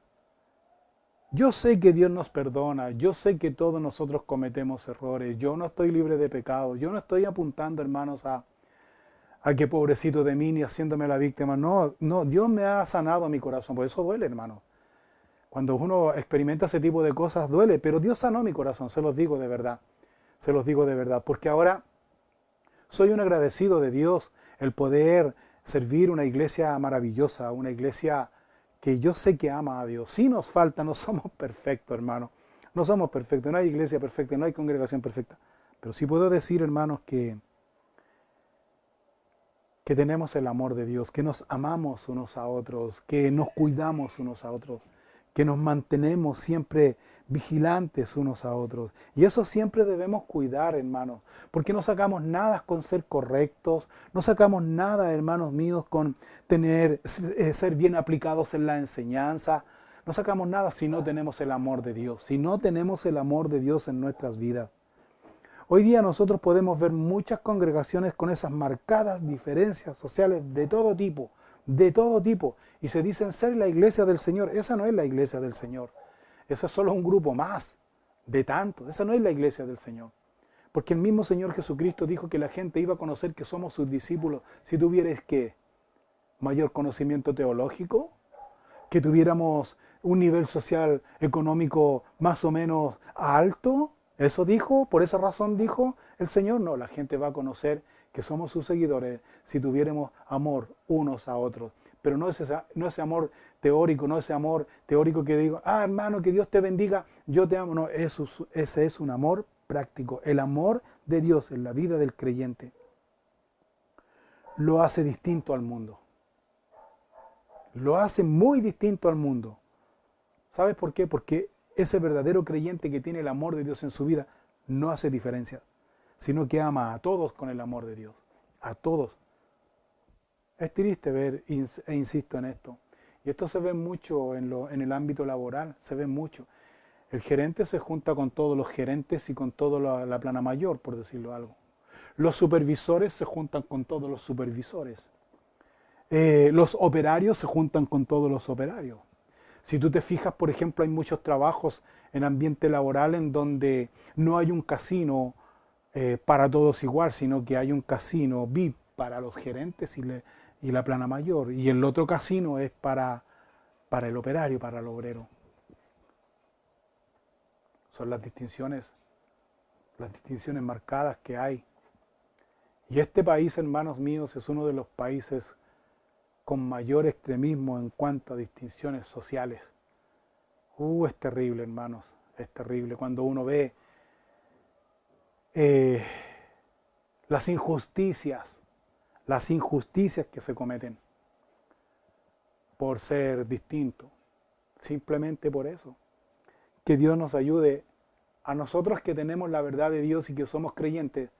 Speaker 1: Yo sé que Dios nos perdona, yo sé que todos nosotros cometemos errores, yo no estoy libre de pecado, yo no estoy apuntando, hermanos, a que pobrecito de mí ni haciéndome la víctima. No, Dios me ha sanado mi corazón, por eso duele, hermano. Cuando uno experimenta ese tipo de cosas duele, pero Dios sanó mi corazón, se los digo de verdad, porque ahora soy un agradecido de Dios el poder servir una iglesia maravillosa, una iglesia que yo sé que ama a Dios. Sí nos falta, no somos perfectos, hermano. No somos perfectos, no hay iglesia perfecta, no hay congregación perfecta. Pero sí puedo decir, hermanos, que tenemos el amor de Dios, que nos amamos unos a otros, que nos cuidamos unos a otros, que nos mantenemos siempre vigilantes unos a otros. Y eso siempre debemos cuidar, hermanos, porque no sacamos nada con ser correctos, no sacamos nada, hermanos míos, con ser bien aplicados en la enseñanza, no sacamos nada si no tenemos el amor de Dios, si no tenemos el amor de Dios en nuestras vidas. Hoy día nosotros podemos ver muchas congregaciones con esas marcadas diferencias sociales de todo tipo, y se dicen ser la iglesia del Señor. Esa no es la iglesia del Señor. Eso es solo un grupo más de tantos. Esa no es la iglesia del Señor. Porque el mismo Señor Jesucristo dijo que la gente iba a conocer que somos sus discípulos si tuvierais ¿qué? Mayor conocimiento teológico, que tuviéramos un nivel social, económico más o menos alto. Eso dijo, por esa razón dijo el Señor. No, la gente va a conocer que somos sus seguidores si tuviéramos amor unos a otros. pero no ese amor teórico, no ese amor teórico que digo, hermano, que Dios te bendiga, yo te amo. No, ese es un amor práctico. El amor de Dios en la vida del creyente lo hace distinto al mundo. Lo hace muy distinto al mundo. ¿Sabes por qué? Porque ese verdadero creyente que tiene el amor de Dios en su vida no hace diferencia, sino que ama a todos con el amor de Dios. A todos. Es triste ver, e insisto en esto, y esto se ve mucho en el ámbito laboral, se ve mucho. El gerente se junta con todos los gerentes y con toda la plana mayor, por decirlo algo. Los supervisores se juntan con todos los supervisores. Los operarios se juntan con todos los operarios. Si tú te fijas, por ejemplo, hay muchos trabajos en ambiente laboral en donde no hay un casino para todos igual, sino que hay un casino VIP para los gerentes y la plana mayor, y el otro casino es para el operario, para el obrero. Son las distinciones marcadas que hay. Y este país, hermanos míos, es uno de los países con mayor extremismo en cuanto a distinciones sociales. Es terrible, hermanos, es terrible cuando uno ve las injusticias que se cometen por ser distinto, simplemente por eso. Que Dios nos ayude a nosotros que tenemos la verdad de Dios y que somos creyentes,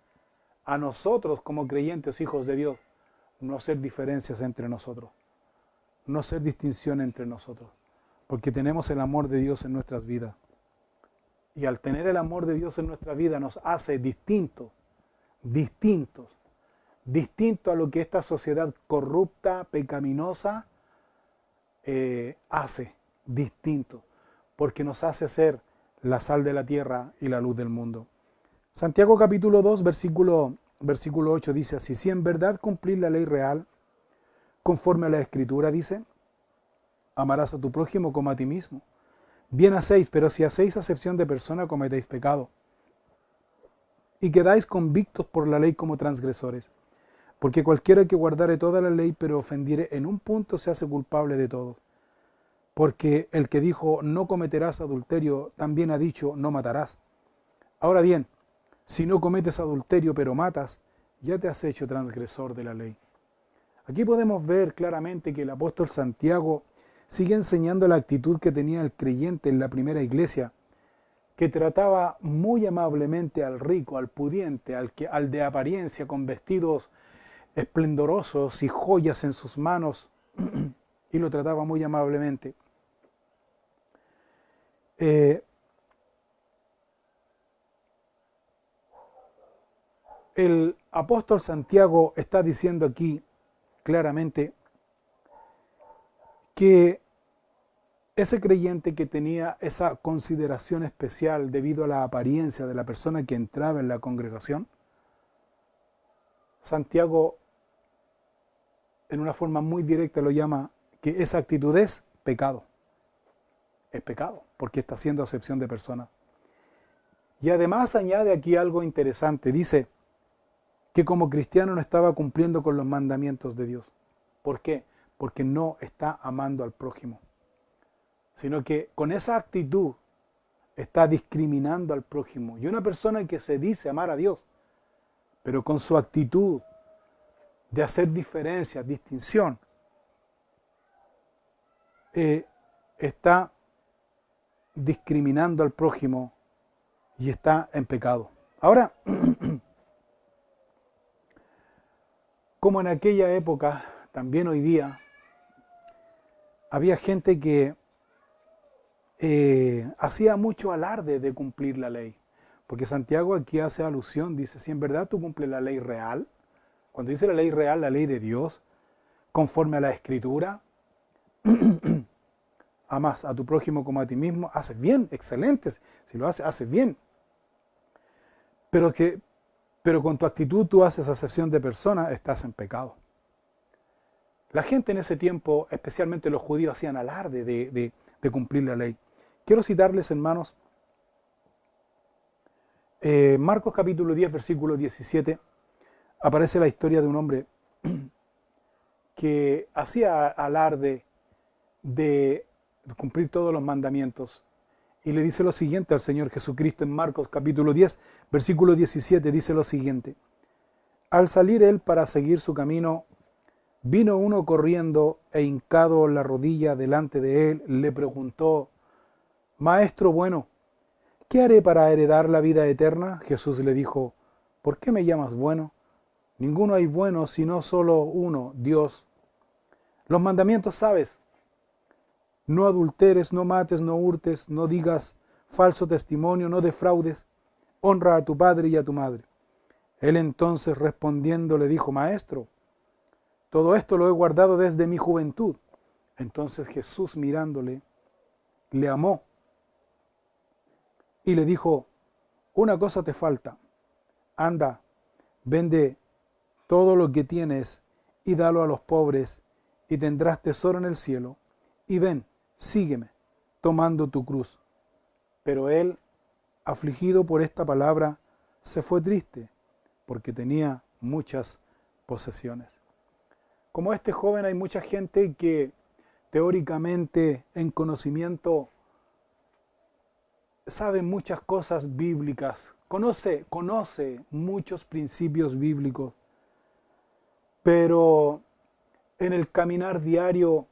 Speaker 1: a nosotros como creyentes, hijos de Dios, no hacer diferencias entre nosotros, no hacer distinción entre nosotros, porque tenemos el amor de Dios en nuestras vidas. Y al tener el amor de Dios en nuestra vida nos hace distintos a lo que esta sociedad corrupta, pecaminosa, hace distinto, porque nos hace ser la sal de la tierra y la luz del mundo. Santiago capítulo 2, versículo 8 dice así: si en verdad cumplir la ley real, conforme a la Escritura dice, amarás a tu prójimo como a ti mismo. Bien hacéis, pero si hacéis acepción de persona, cometéis pecado, y quedáis convictos por la ley como transgresores. Porque cualquiera que guardare toda la ley, pero ofendiere en un punto, se hace culpable de todo. Porque el que dijo, no cometerás adulterio, también ha dicho, no matarás. Ahora bien, si no cometes adulterio, pero matas, ya te has hecho transgresor de la ley. Aquí podemos ver claramente que el apóstol Santiago sigue enseñando la actitud que tenía el creyente en la primera iglesia, que trataba muy amablemente al rico, al pudiente, al de apariencia, con vestidos esplendorosos y joyas en sus manos, y lo trataba muy amablemente. El apóstol Santiago está diciendo aquí claramente que ese creyente que tenía esa consideración especial debido a la apariencia de la persona que entraba en la congregación, Santiago en una forma muy directa lo llama que esa actitud es pecado. Es pecado, porque está haciendo acepción de personas. Y además añade aquí algo interesante, dice que como cristiano no estaba cumpliendo con los mandamientos de Dios. ¿Por qué? Porque no está amando al prójimo, sino que con esa actitud está discriminando al prójimo. Y una persona que se dice amar a Dios, pero con su actitud de hacer diferencias, distinción, está discriminando al prójimo y está en pecado. Ahora, como en aquella época, también hoy día, había gente que hacía mucho alarde de cumplir la ley. Porque Santiago aquí hace alusión, dice, si en verdad tú cumples la ley real, cuando dice la ley real, la ley de Dios, conforme a la Escritura, amas a tu prójimo como a ti mismo, haces bien, excelente, si lo haces bien. Pero con tu actitud tú haces acepción de persona, estás en pecado. La gente en ese tiempo, especialmente los judíos, hacían alarde de cumplir la ley. Quiero citarles, hermanos, Marcos capítulo 10, versículo 17, aparece la historia de un hombre que hacía alarde de cumplir todos los mandamientos. Y le dice lo siguiente al Señor Jesucristo en Marcos capítulo 10, versículo 17, dice lo siguiente: al salir él para seguir su camino, vino uno corriendo e hincado la rodilla delante de él, le preguntó: Maestro bueno, ¿qué haré para heredar la vida eterna? Jesús le dijo: ¿por qué me llamas bueno? Ninguno hay bueno sino solo uno, Dios. Los mandamientos sabes: no adulteres, no mates, no hurtes, no digas falso testimonio, no defraudes, honra a tu padre y a tu madre. Él entonces respondiendo le dijo: Maestro, todo esto lo he guardado desde mi juventud. Entonces Jesús mirándole, le amó y le dijo: una cosa te falta, anda, vende todo lo que tienes y dalo a los pobres y tendrás tesoro en el cielo, y ven, sígueme, tomando tu cruz. Pero él, afligido por esta palabra, se fue triste, porque tenía muchas posesiones. Como este joven hay mucha gente que teóricamente en conocimiento sabe muchas cosas bíblicas, conoce muchos principios bíblicos, pero en el caminar diario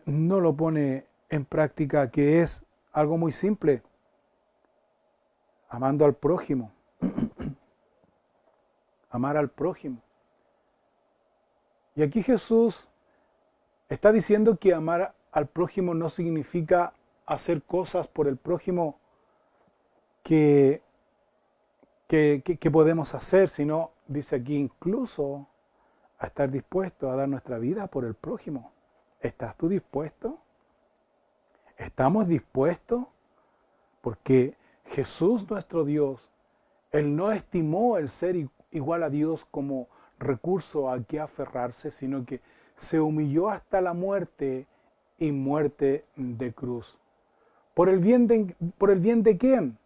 Speaker 1: no lo pone en práctica, que es algo muy simple: amando al prójimo. Amar al prójimo. Y aquí Jesús está diciendo que amar al prójimo no significa hacer cosas por el prójimo que podemos hacer, sino, dice aquí, incluso a estar dispuesto a dar nuestra vida por el prójimo. ¿Estás tú dispuesto? ¿Estamos dispuestos? Porque Jesús, nuestro Dios, Él no estimó el ser igual a Dios como recurso a que aferrarse, sino que se humilló hasta la muerte, y muerte de cruz. ¿Por el bien de quién?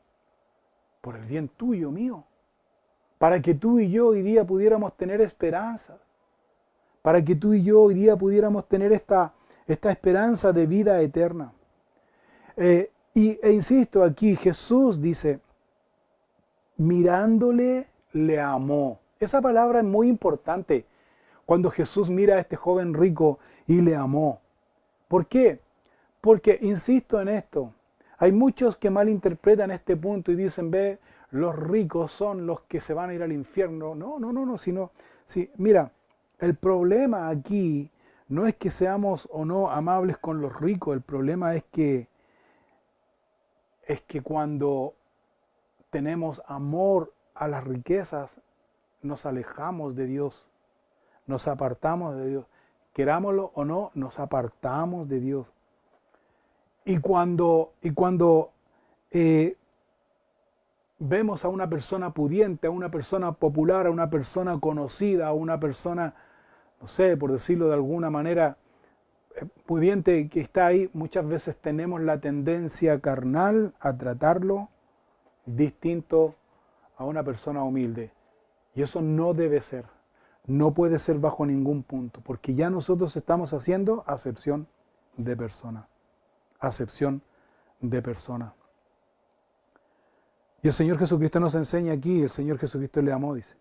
Speaker 1: Por el bien tuyo, mío. Para que tú y yo hoy día pudiéramos tener esperanza. Para que tú y yo hoy día pudiéramos tener esta esperanza de vida eterna. E insisto aquí, Jesús dice, mirándole, le amó. Esa palabra es muy importante. Cuando Jesús mira a este joven rico y le amó. ¿Por qué? Porque, insisto en esto, hay muchos que malinterpretan este punto y dicen, ve, los ricos son los que se van a ir al infierno. No, sino, sí, mira, el problema aquí no es que seamos o no amables con los ricos, el problema es que cuando tenemos amor a las riquezas, nos alejamos de Dios, nos apartamos de Dios. Querámoslo o no, nos apartamos de Dios. Y cuando vemos a una persona pudiente, a una persona popular, a una persona conocida, a una persona, no sé, por decirlo de alguna manera, pudiente que está ahí, muchas veces tenemos la tendencia carnal a tratarlo distinto a una persona humilde. Y eso no debe ser. No puede ser bajo ningún punto, porque ya nosotros estamos haciendo acepción de persona. Acepción de persona. Y el Señor Jesucristo nos enseña aquí, el Señor Jesucristo le amó, dice.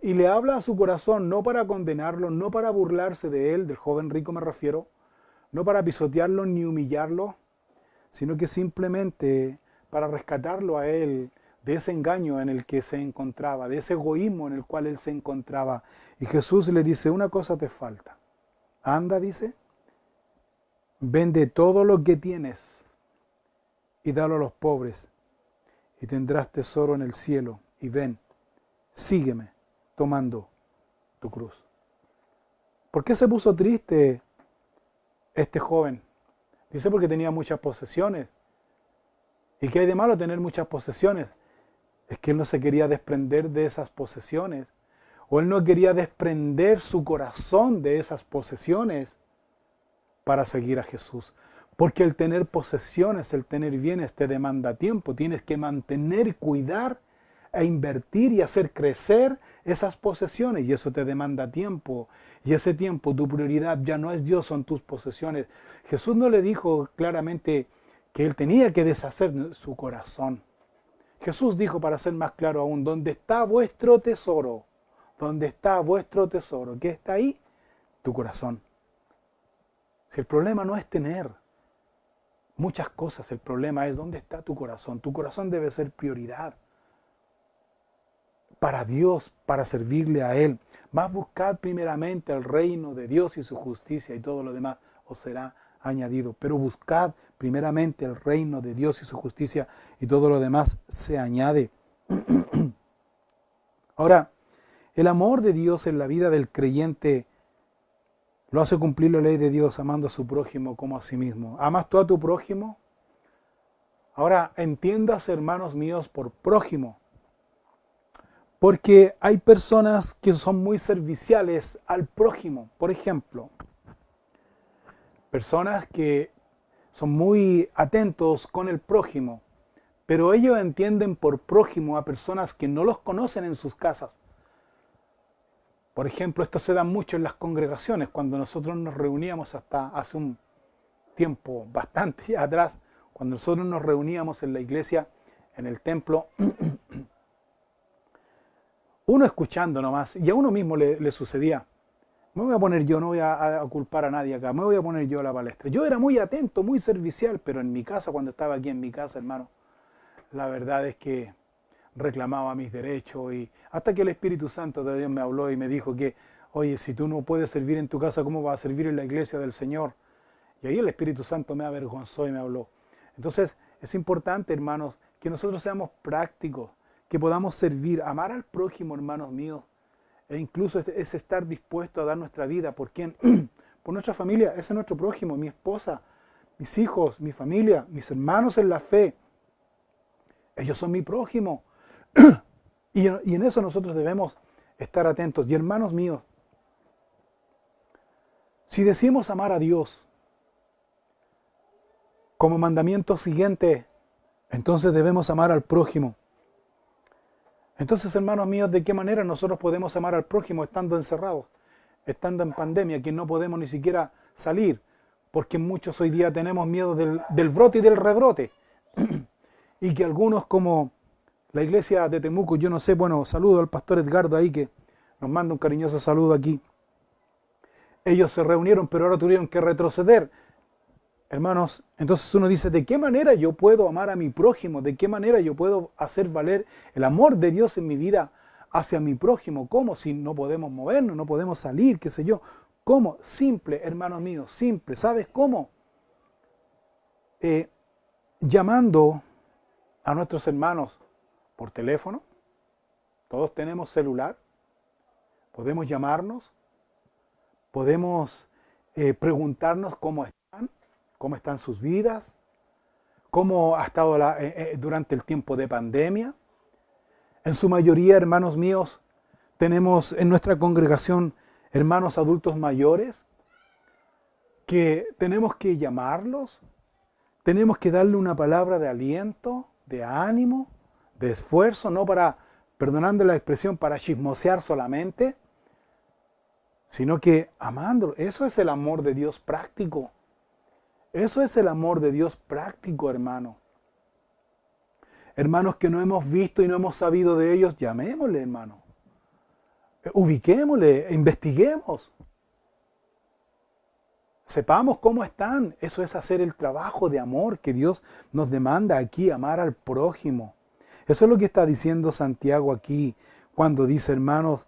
Speaker 1: Y le habla a su corazón, no para condenarlo, no para burlarse de él, del joven rico me refiero, no para pisotearlo ni humillarlo, sino que simplemente para rescatarlo a él de ese engaño en el que se encontraba, de ese egoísmo en el cual él se encontraba. Y Jesús le dice, una cosa te falta. Anda, dice, vende todo lo que tienes y dalo a los pobres, y tendrás tesoro en el cielo. Y ven, sígueme, tomando tu cruz. ¿Por qué se puso triste este joven? Dice porque tenía muchas posesiones. ¿Y qué hay de malo tener muchas posesiones? Es que él no se quería desprender de esas posesiones, o él no quería desprender su corazón de esas posesiones para seguir a Jesús. Porque el tener posesiones, el tener bienes te demanda tiempo, tienes que mantener, cuidar a invertir y hacer crecer esas posesiones. Y eso te demanda tiempo. Y ese tiempo, tu prioridad ya no es Dios, son tus posesiones. Jesús no le dijo claramente que él tenía que deshacer su corazón. Jesús dijo, para ser más claro aún, ¿dónde está vuestro tesoro? ¿Dónde está vuestro tesoro? ¿Qué está ahí? Tu corazón. Si el problema no es tener muchas cosas, el problema es dónde está tu corazón. Tu corazón debe ser prioridad para Dios, para servirle a Él. Más buscad primeramente el reino de Dios y su justicia, y todo lo demás os será añadido. Pero buscad primeramente el reino de Dios y su justicia, y todo lo demás se añade. Ahora, el amor de Dios en la vida del creyente lo hace cumplir la ley de Dios, amando a su prójimo como a sí mismo. ¿Amas tú a tu prójimo? Ahora, entiendas, hermanos míos, por prójimo, porque hay personas que son muy serviciales al prójimo. Por ejemplo, personas que son muy atentos con el prójimo, pero ellos entienden por prójimo a personas que no los conocen en sus casas. Por ejemplo, esto se da mucho en las congregaciones, cuando nosotros nos reuníamos hasta hace un tiempo bastante atrás, cuando nosotros nos reuníamos en la iglesia, en el templo, uno escuchando nomás, y a uno mismo le sucedía. Me voy a poner yo, no voy a culpar a nadie acá, me voy a poner yo a la palestra. Yo era muy atento, muy servicial, pero en mi casa, cuando estaba aquí en mi casa, hermano, la verdad es que reclamaba mis derechos, y hasta que el Espíritu Santo de Dios me habló y me dijo que, oye, si tú no puedes servir en tu casa, ¿cómo vas a servir en la iglesia del Señor? Y ahí el Espíritu Santo me avergonzó y me habló. Entonces, es importante, hermanos, que nosotros seamos prácticos, que podamos servir, amar al prójimo, hermanos míos, e incluso es estar dispuesto a dar nuestra vida. ¿Por quién? Por nuestra familia. Ese es nuestro prójimo, mi esposa, mis hijos, mi familia, mis hermanos en la fe. Ellos son mi prójimo. Y en eso nosotros debemos estar atentos. Y hermanos míos, si decimos amar a Dios como mandamiento siguiente, entonces debemos amar al prójimo. Entonces, hermanos míos, ¿de qué manera nosotros podemos amar al prójimo estando encerrados, estando en pandemia, que no podemos ni siquiera salir? Porque muchos hoy día tenemos miedo del brote y del rebrote. Y que algunos, como la iglesia de Temuco, yo no sé, bueno, saludo al pastor Edgardo ahí, que nos manda un cariñoso saludo aquí. Ellos se reunieron, pero ahora tuvieron que retroceder. Hermanos, entonces uno dice, ¿de qué manera yo puedo amar a mi prójimo? ¿De qué manera yo puedo hacer valer el amor de Dios en mi vida hacia mi prójimo? ¿Cómo? Si no podemos movernos, no podemos salir, qué sé yo. ¿Cómo? Simple, hermanos míos, simple. ¿Sabes cómo? Llamando a nuestros hermanos por teléfono. Todos tenemos celular. Podemos llamarnos. Podemos preguntarnos cómo están sus vidas, cómo ha estado durante el tiempo de pandemia. En su mayoría, hermanos míos, tenemos en nuestra congregación hermanos adultos mayores que tenemos que llamarlos, tenemos que darle una palabra de aliento, de ánimo, de esfuerzo, no para, perdonando la expresión, para chismosear solamente, sino que amándolo. Eso es el amor de Dios práctico. Eso es el amor de Dios práctico, hermano. Hermanos que no hemos visto y no hemos sabido de ellos, llamémosle, hermano. Ubiquémosle, investiguemos. Sepamos cómo están. Eso es hacer el trabajo de amor que Dios nos demanda aquí, amar al prójimo. Eso es lo que está diciendo Santiago aquí, cuando dice, hermanos,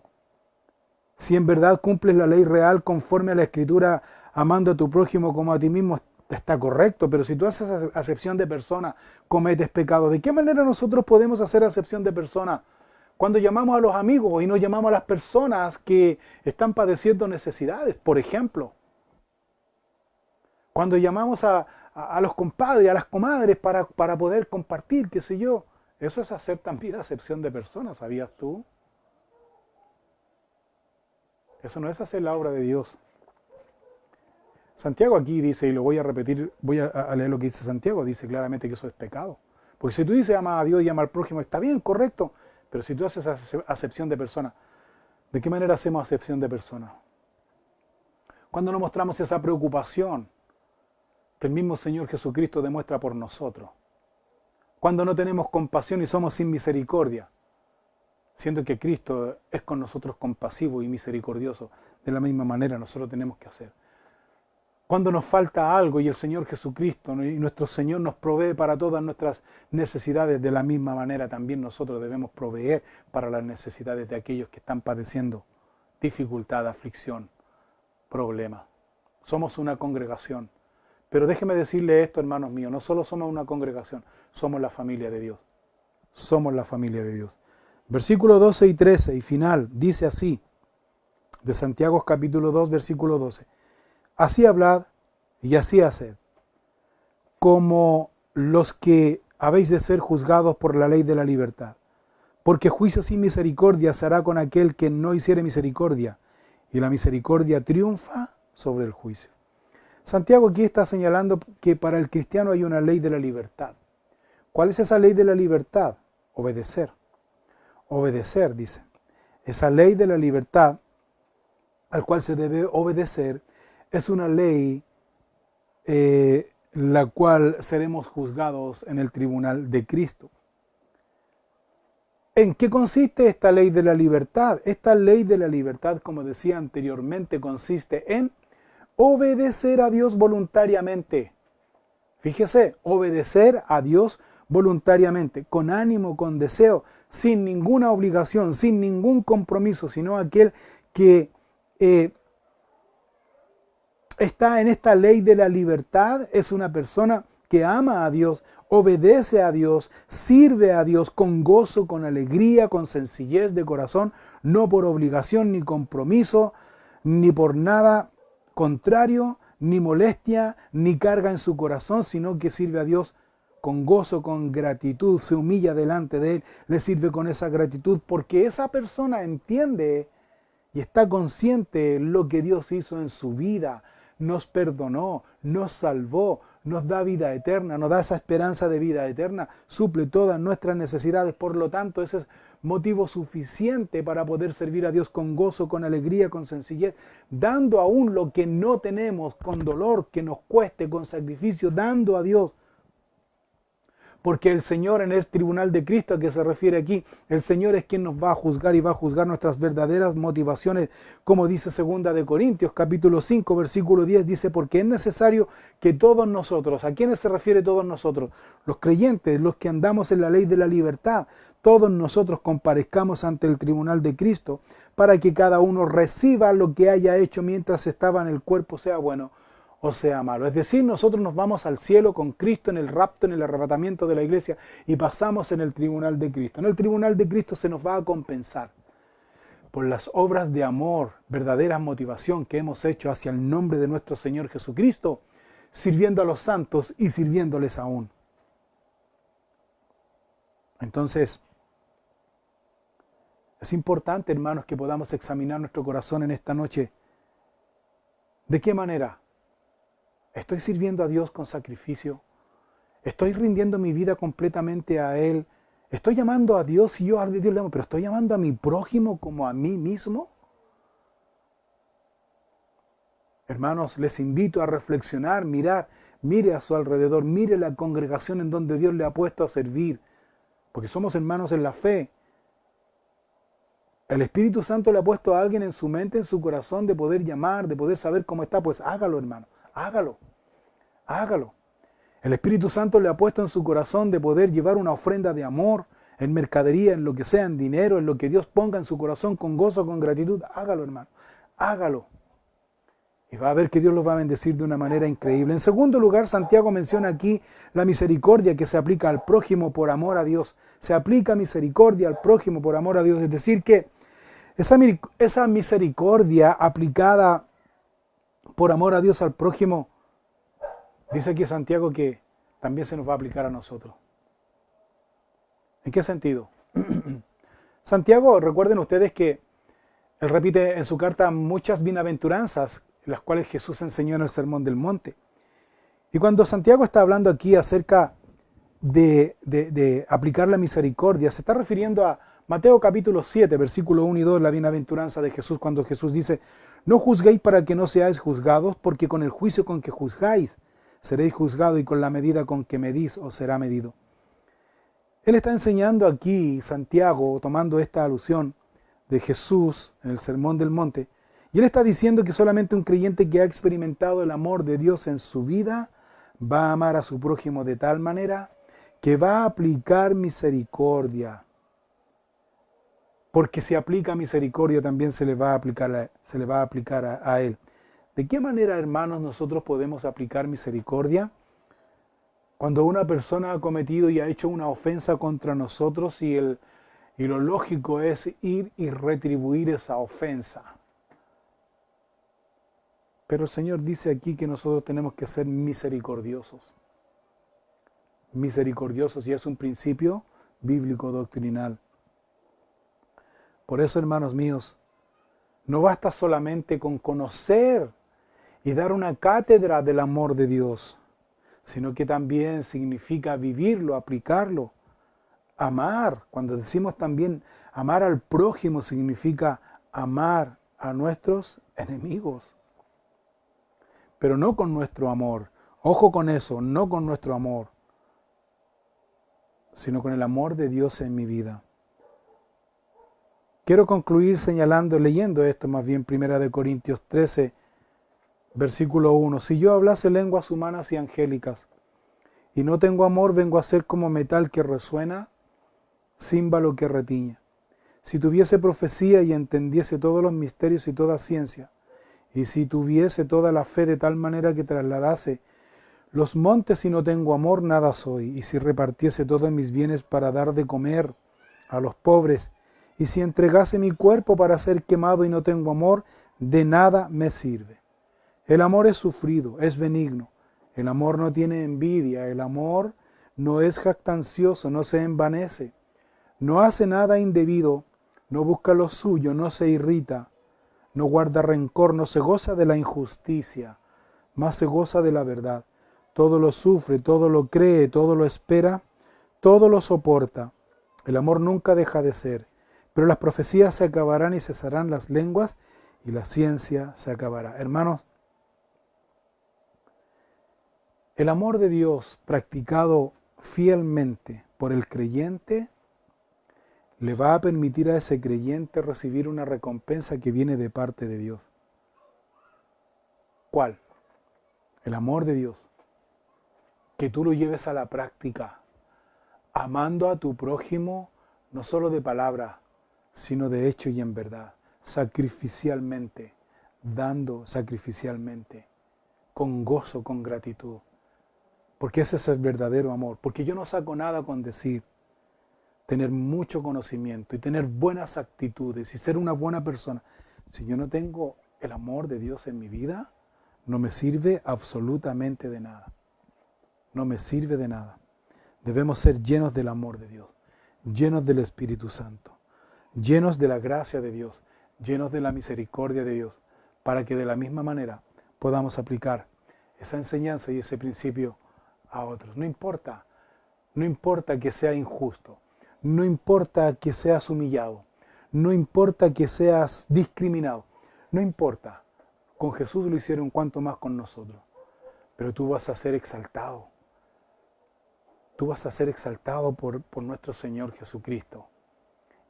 Speaker 1: si en verdad cumples la ley real conforme a la Escritura, amando a tu prójimo como a ti mismo, está correcto, pero si tú haces acepción de persona, cometes pecado. ¿De qué manera nosotros podemos hacer acepción de persona? Cuando llamamos a los amigos y no llamamos a las personas que están padeciendo necesidades, por ejemplo. Cuando llamamos a los compadres, a las comadres para poder compartir, qué sé yo. Eso es hacer también acepción de personas, ¿sabías tú? Eso no es hacer la obra de Dios. Santiago aquí dice, y lo voy a repetir, voy a leer lo que dice Santiago, dice claramente que eso es pecado. Porque si tú dices ama a Dios y ama al prójimo, está bien, correcto, Pero si tú haces acepción de persona, ¿de qué manera hacemos acepción de persona? Cuando no mostramos esa preocupación que el mismo Señor Jesucristo demuestra por nosotros. Cuando no tenemos compasión y somos sin misericordia, siendo que Cristo es con nosotros compasivo y misericordioso, de la misma manera nosotros tenemos que hacer. Cuando nos falta algo y el Señor Jesucristo y nuestro Señor nos provee para todas nuestras necesidades, de la misma manera también nosotros debemos proveer para las necesidades de aquellos que están padeciendo dificultad, aflicción, problemas. Somos una congregación. Pero déjeme decirle esto, hermanos míos, no solo somos una congregación, somos la familia de Dios. Somos la familia de Dios. Versículo 12 y 13 y final, dice así, de Santiago capítulo 2, versículo 12. Así hablad y así haced, como los que habéis de ser juzgados por la ley de la libertad. Porque juicio sin misericordia se hará con aquel que no hiciere misericordia, y la misericordia triunfa sobre el juicio. Santiago aquí está señalando que para el cristiano hay una ley de la libertad. ¿Cuál es esa ley de la libertad? Obedecer. Obedecer, dice. Esa ley de la libertad al cual se debe obedecer es una ley la cual seremos juzgados en el tribunal de Cristo. ¿En qué consiste esta ley de la libertad? Esta ley de la libertad, como decía anteriormente, consiste en obedecer a Dios voluntariamente. Fíjese, obedecer a Dios voluntariamente, con ánimo, con deseo, sin ninguna obligación, sin ningún compromiso, sino aquel que está en esta ley de la libertad es una persona que ama a Dios, obedece a Dios, sirve a Dios con gozo, con alegría, con sencillez de corazón, no por obligación ni compromiso, ni por nada contrario, ni molestia, ni carga en su corazón, sino que sirve a Dios con gozo, con gratitud, se humilla delante de Él, le sirve con esa gratitud, porque esa persona entiende y está consciente lo que Dios hizo en su vida, nos perdonó, nos salvó, nos da vida eterna, nos da esa esperanza de vida eterna, suple todas nuestras necesidades, por lo tanto ese es motivo suficiente para poder servir a Dios con gozo, con alegría, con sencillez, dando aún lo que no tenemos, con dolor, que nos cueste, con sacrificio, dando a Dios. Porque el Señor en el tribunal de Cristo a que se refiere aquí, el Señor es quien nos va a juzgar y va a juzgar nuestras verdaderas motivaciones, como dice 2 Corintios capítulo 5 versículo 10, dice, porque es necesario que todos nosotros, ¿a quiénes se refiere todos nosotros? Los creyentes, los que andamos en la ley de la libertad, todos nosotros comparezcamos ante el tribunal de Cristo para que cada uno reciba lo que haya hecho mientras estaba en el cuerpo, sea bueno o sea malo. Es decir, nosotros nos vamos al cielo con Cristo en el rapto, en el arrebatamiento de la iglesia y pasamos en el tribunal de Cristo. En el tribunal de Cristo se nos va a compensar por las obras de amor, verdadera motivación que hemos hecho hacia el nombre de nuestro Señor Jesucristo, sirviendo a los santos y sirviéndoles aún. Entonces, es importante, hermanos, que podamos examinar nuestro corazón en esta noche. ¿De qué manera? ¿Estoy sirviendo a Dios con sacrificio? ¿Estoy rindiendo mi vida completamente a Él? ¿Estoy llamando a Dios y yo a Dios le amo, pero estoy llamando a mi prójimo como a mí mismo? Hermanos, les invito a reflexionar, mire a su alrededor, mire la congregación en donde Dios le ha puesto a servir, porque somos hermanos en la fe. El Espíritu Santo le ha puesto a alguien en su mente, en su corazón, de poder llamar, de poder saber cómo está, pues hágalo, hermano. Hágalo, hágalo. El Espíritu Santo le ha puesto en su corazón de poder llevar una ofrenda de amor, en mercadería, en lo que sea, en dinero, en lo que Dios ponga en su corazón con gozo, con gratitud. Hágalo, hermano, hágalo. Y va a ver que Dios los va a bendecir de una manera increíble. En segundo lugar, Santiago menciona aquí la misericordia que se aplica al prójimo por amor a Dios. Se aplica misericordia al prójimo por amor a Dios. Es decir, que esa misericordia aplicada por amor a Dios al prójimo, dice aquí Santiago que también se nos va a aplicar a nosotros. ¿En qué sentido? Santiago, recuerden ustedes que él repite en su carta muchas bienaventuranzas, las cuales Jesús enseñó en el Sermón del Monte. Y cuando Santiago está hablando aquí acerca de aplicar la misericordia, se está refiriendo a Mateo capítulo 7, versículo 1 y 2, la bienaventuranza de Jesús, cuando Jesús dice, no juzguéis para que no seáis juzgados, porque con el juicio con que juzgáis, seréis juzgados, y con la medida con que medís os será medido. Él está enseñando aquí, Santiago, tomando esta alusión de Jesús en el Sermón del Monte, y él está diciendo que solamente un creyente que ha experimentado el amor de Dios en su vida va a amar a su prójimo de tal manera que va a aplicar misericordia. Porque si aplica misericordia también se le va a aplicar a él. ¿De qué manera, hermanos, nosotros podemos aplicar misericordia? Cuando una persona ha cometido y ha hecho una ofensa contra nosotros y lo lógico es ir y retribuir esa ofensa. Pero el Señor dice aquí que nosotros tenemos que ser misericordiosos. Misericordiosos, y es un principio bíblico doctrinal. Por eso, hermanos míos, no basta solamente con conocer y dar una cátedra del amor de Dios, sino que también significa vivirlo, aplicarlo, amar. Cuando decimos también amar al prójimo, significa amar a nuestros enemigos. Pero no con nuestro amor. Ojo con eso, no con nuestro amor, sino con el amor de Dios en mi vida. Quiero concluir leyendo esto más bien, 1 Corintios 13, versículo 1. Si yo hablase lenguas humanas y angélicas, y no tengo amor, vengo a ser como metal que resuena, címbalo que retiña. Si tuviese profecía y entendiese todos los misterios y toda ciencia, y si tuviese toda la fe de tal manera que trasladase los montes y no tengo amor, nada soy. Y si repartiese todos mis bienes para dar de comer a los pobres, y si entregase mi cuerpo para ser quemado y no tengo amor, de nada me sirve. El amor es sufrido, es benigno. El amor no tiene envidia, el amor no es jactancioso, no se envanece, no hace nada indebido, no busca lo suyo, no se irrita, no guarda rencor, no se goza de la injusticia, más se goza de la verdad. Todo lo sufre, todo lo cree, todo lo espera, todo lo soporta. El amor nunca deja de ser, pero las profecías se acabarán y cesarán las lenguas y la ciencia se acabará. Hermanos, el amor de Dios practicado fielmente por el creyente le va a permitir a ese creyente recibir una recompensa que viene de parte de Dios. ¿Cuál? El amor de Dios. Que tú lo lleves a la práctica, amando a tu prójimo, no solo de palabra, sino de hecho y en verdad, sacrificialmente, dando sacrificialmente, con gozo, con gratitud. Porque ese es el verdadero amor. Porque yo no saco nada con decir, tener mucho conocimiento y tener buenas actitudes y ser una buena persona. Si yo no tengo el amor de Dios en mi vida, no me sirve absolutamente de nada. No me sirve de nada. Debemos ser llenos del amor de Dios, llenos del Espíritu Santo, llenos de la gracia de Dios, llenos de la misericordia de Dios, para que de la misma manera podamos aplicar esa enseñanza y ese principio a otros. No importa que sea injusto, no importa que seas humillado, no importa que seas discriminado, no importa. Con Jesús lo hicieron, cuanto más con nosotros. Pero tú vas a ser exaltado. Tú vas a ser exaltado por nuestro Señor Jesucristo.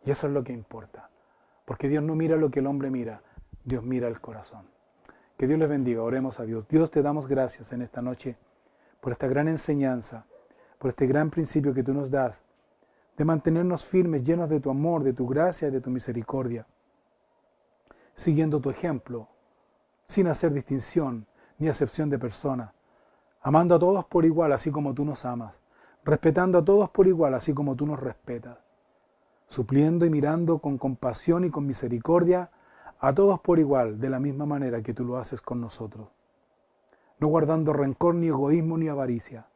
Speaker 1: Y eso es lo que importa. Porque Dios no mira lo que el hombre mira, Dios mira el corazón. Que Dios les bendiga, oremos a Dios. Dios, te damos gracias en esta noche por esta gran enseñanza, por este gran principio que tú nos das, de mantenernos firmes, llenos de tu amor, de tu gracia y de tu misericordia, siguiendo tu ejemplo, sin hacer distinción ni acepción de persona, amando a todos por igual, así como tú nos amas, respetando a todos por igual, así como tú nos respetas, supliendo y mirando con compasión y con misericordia a todos por igual, de la misma manera que tú lo haces con nosotros, no guardando rencor, ni egoísmo, ni avaricia,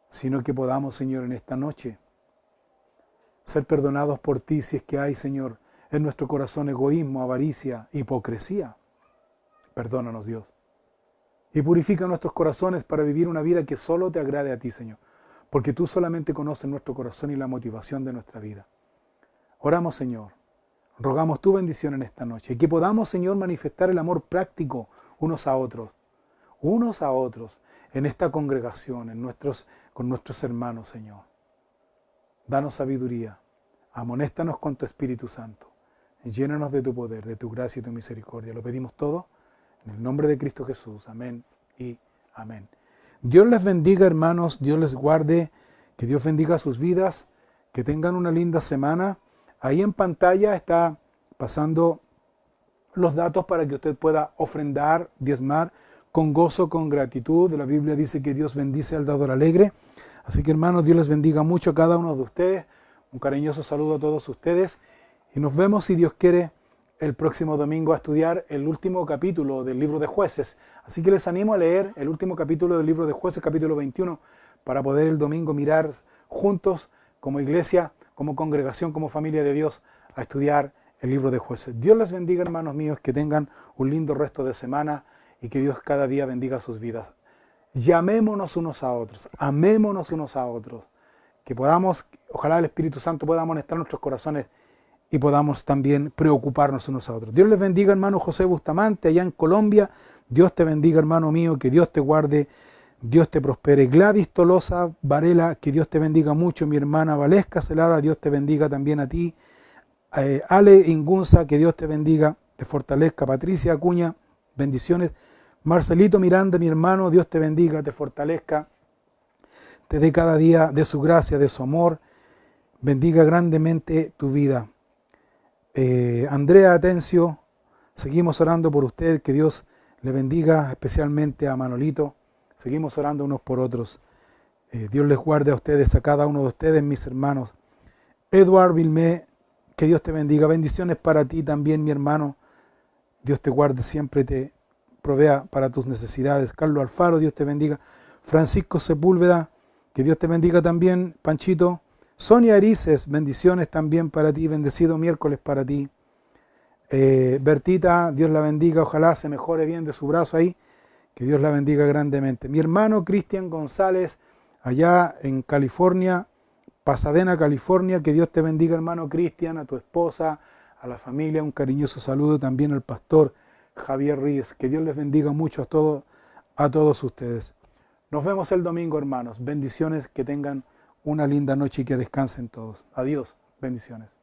Speaker 1: sino que podamos, Señor, en esta noche ser perdonados por ti si es que hay, Señor, en nuestro corazón egoísmo, avaricia, hipocresía. Perdónanos, Dios. Y purifica nuestros corazones para vivir una vida que solo te agrade a ti, Señor. Porque tú solamente conoces nuestro corazón y la motivación de nuestra vida. Oramos, Señor, rogamos tu bendición en esta noche y que podamos, Señor, manifestar el amor práctico unos a otros en esta congregación, con nuestros hermanos, Señor. Danos sabiduría, amonéstanos con tu Espíritu Santo, llénanos de tu poder, de tu gracia y tu misericordia. Lo pedimos todo en el nombre de Cristo Jesús. Amén y amén. Dios les bendiga, hermanos, Dios les guarde, que Dios bendiga sus vidas, que tengan una linda semana. Ahí en pantalla está pasando los datos para que usted pueda ofrendar, diezmar, con gozo, con gratitud. La Biblia dice que Dios bendice al dador alegre. Así que, hermanos, Dios les bendiga mucho a cada uno de ustedes. Un cariñoso saludo a todos ustedes. Y nos vemos, si Dios quiere, el próximo domingo a estudiar el último capítulo del libro de Jueces. Así que les animo a leer el último capítulo del libro de Jueces, capítulo 21, para poder el domingo mirar juntos, como iglesia, como congregación, como familia de Dios, a estudiar el libro de Jueces. Dios les bendiga, hermanos míos, que tengan un lindo resto de semana y que Dios cada día bendiga sus vidas. Llamémonos unos a otros, amémonos unos a otros, que podamos, ojalá el Espíritu Santo pueda amonestar nuestros corazones y podamos también preocuparnos unos a otros. Dios les bendiga, hermano José Bustamante, allá en Colombia. Dios te bendiga, hermano mío, que Dios te guarde, Dios te prospere. Gladys Tolosa Varela, que Dios te bendiga mucho. Mi hermana Valesca Celada, Dios te bendiga también a ti. Ale Ingunza, que Dios te bendiga, te fortalezca. Patricia Acuña, bendiciones. Marcelito Miranda, mi hermano, Dios te bendiga, te fortalezca, te dé cada día de su gracia, de su amor, bendiga grandemente tu vida. Andrea Atencio, seguimos orando por usted, que Dios le bendiga, especialmente a Manolito, seguimos orando unos por otros. Dios les guarde a ustedes, a cada uno de ustedes, mis hermanos. Eduard Vilmé, que Dios te bendiga, bendiciones para ti también, mi hermano, Dios te guarde, siempre te provea para tus necesidades. Carlos Alfaro, Dios te bendiga. Francisco Sepúlveda, que Dios te bendiga también. Panchito. Sonia Erices, bendiciones también para ti, bendecido miércoles para ti. Bertita, Dios la bendiga, ojalá se mejore bien de su brazo ahí, que Dios la bendiga grandemente. Mi hermano Cristian González, allá en California, Pasadena, California, que Dios te bendiga, hermano Cristian, a tu esposa, a la familia, un cariñoso saludo también al pastor Javier Ríos, que Dios les bendiga mucho a todos ustedes. Nos vemos el domingo, hermanos. Bendiciones, que tengan una linda noche y que descansen todos. Adiós, bendiciones.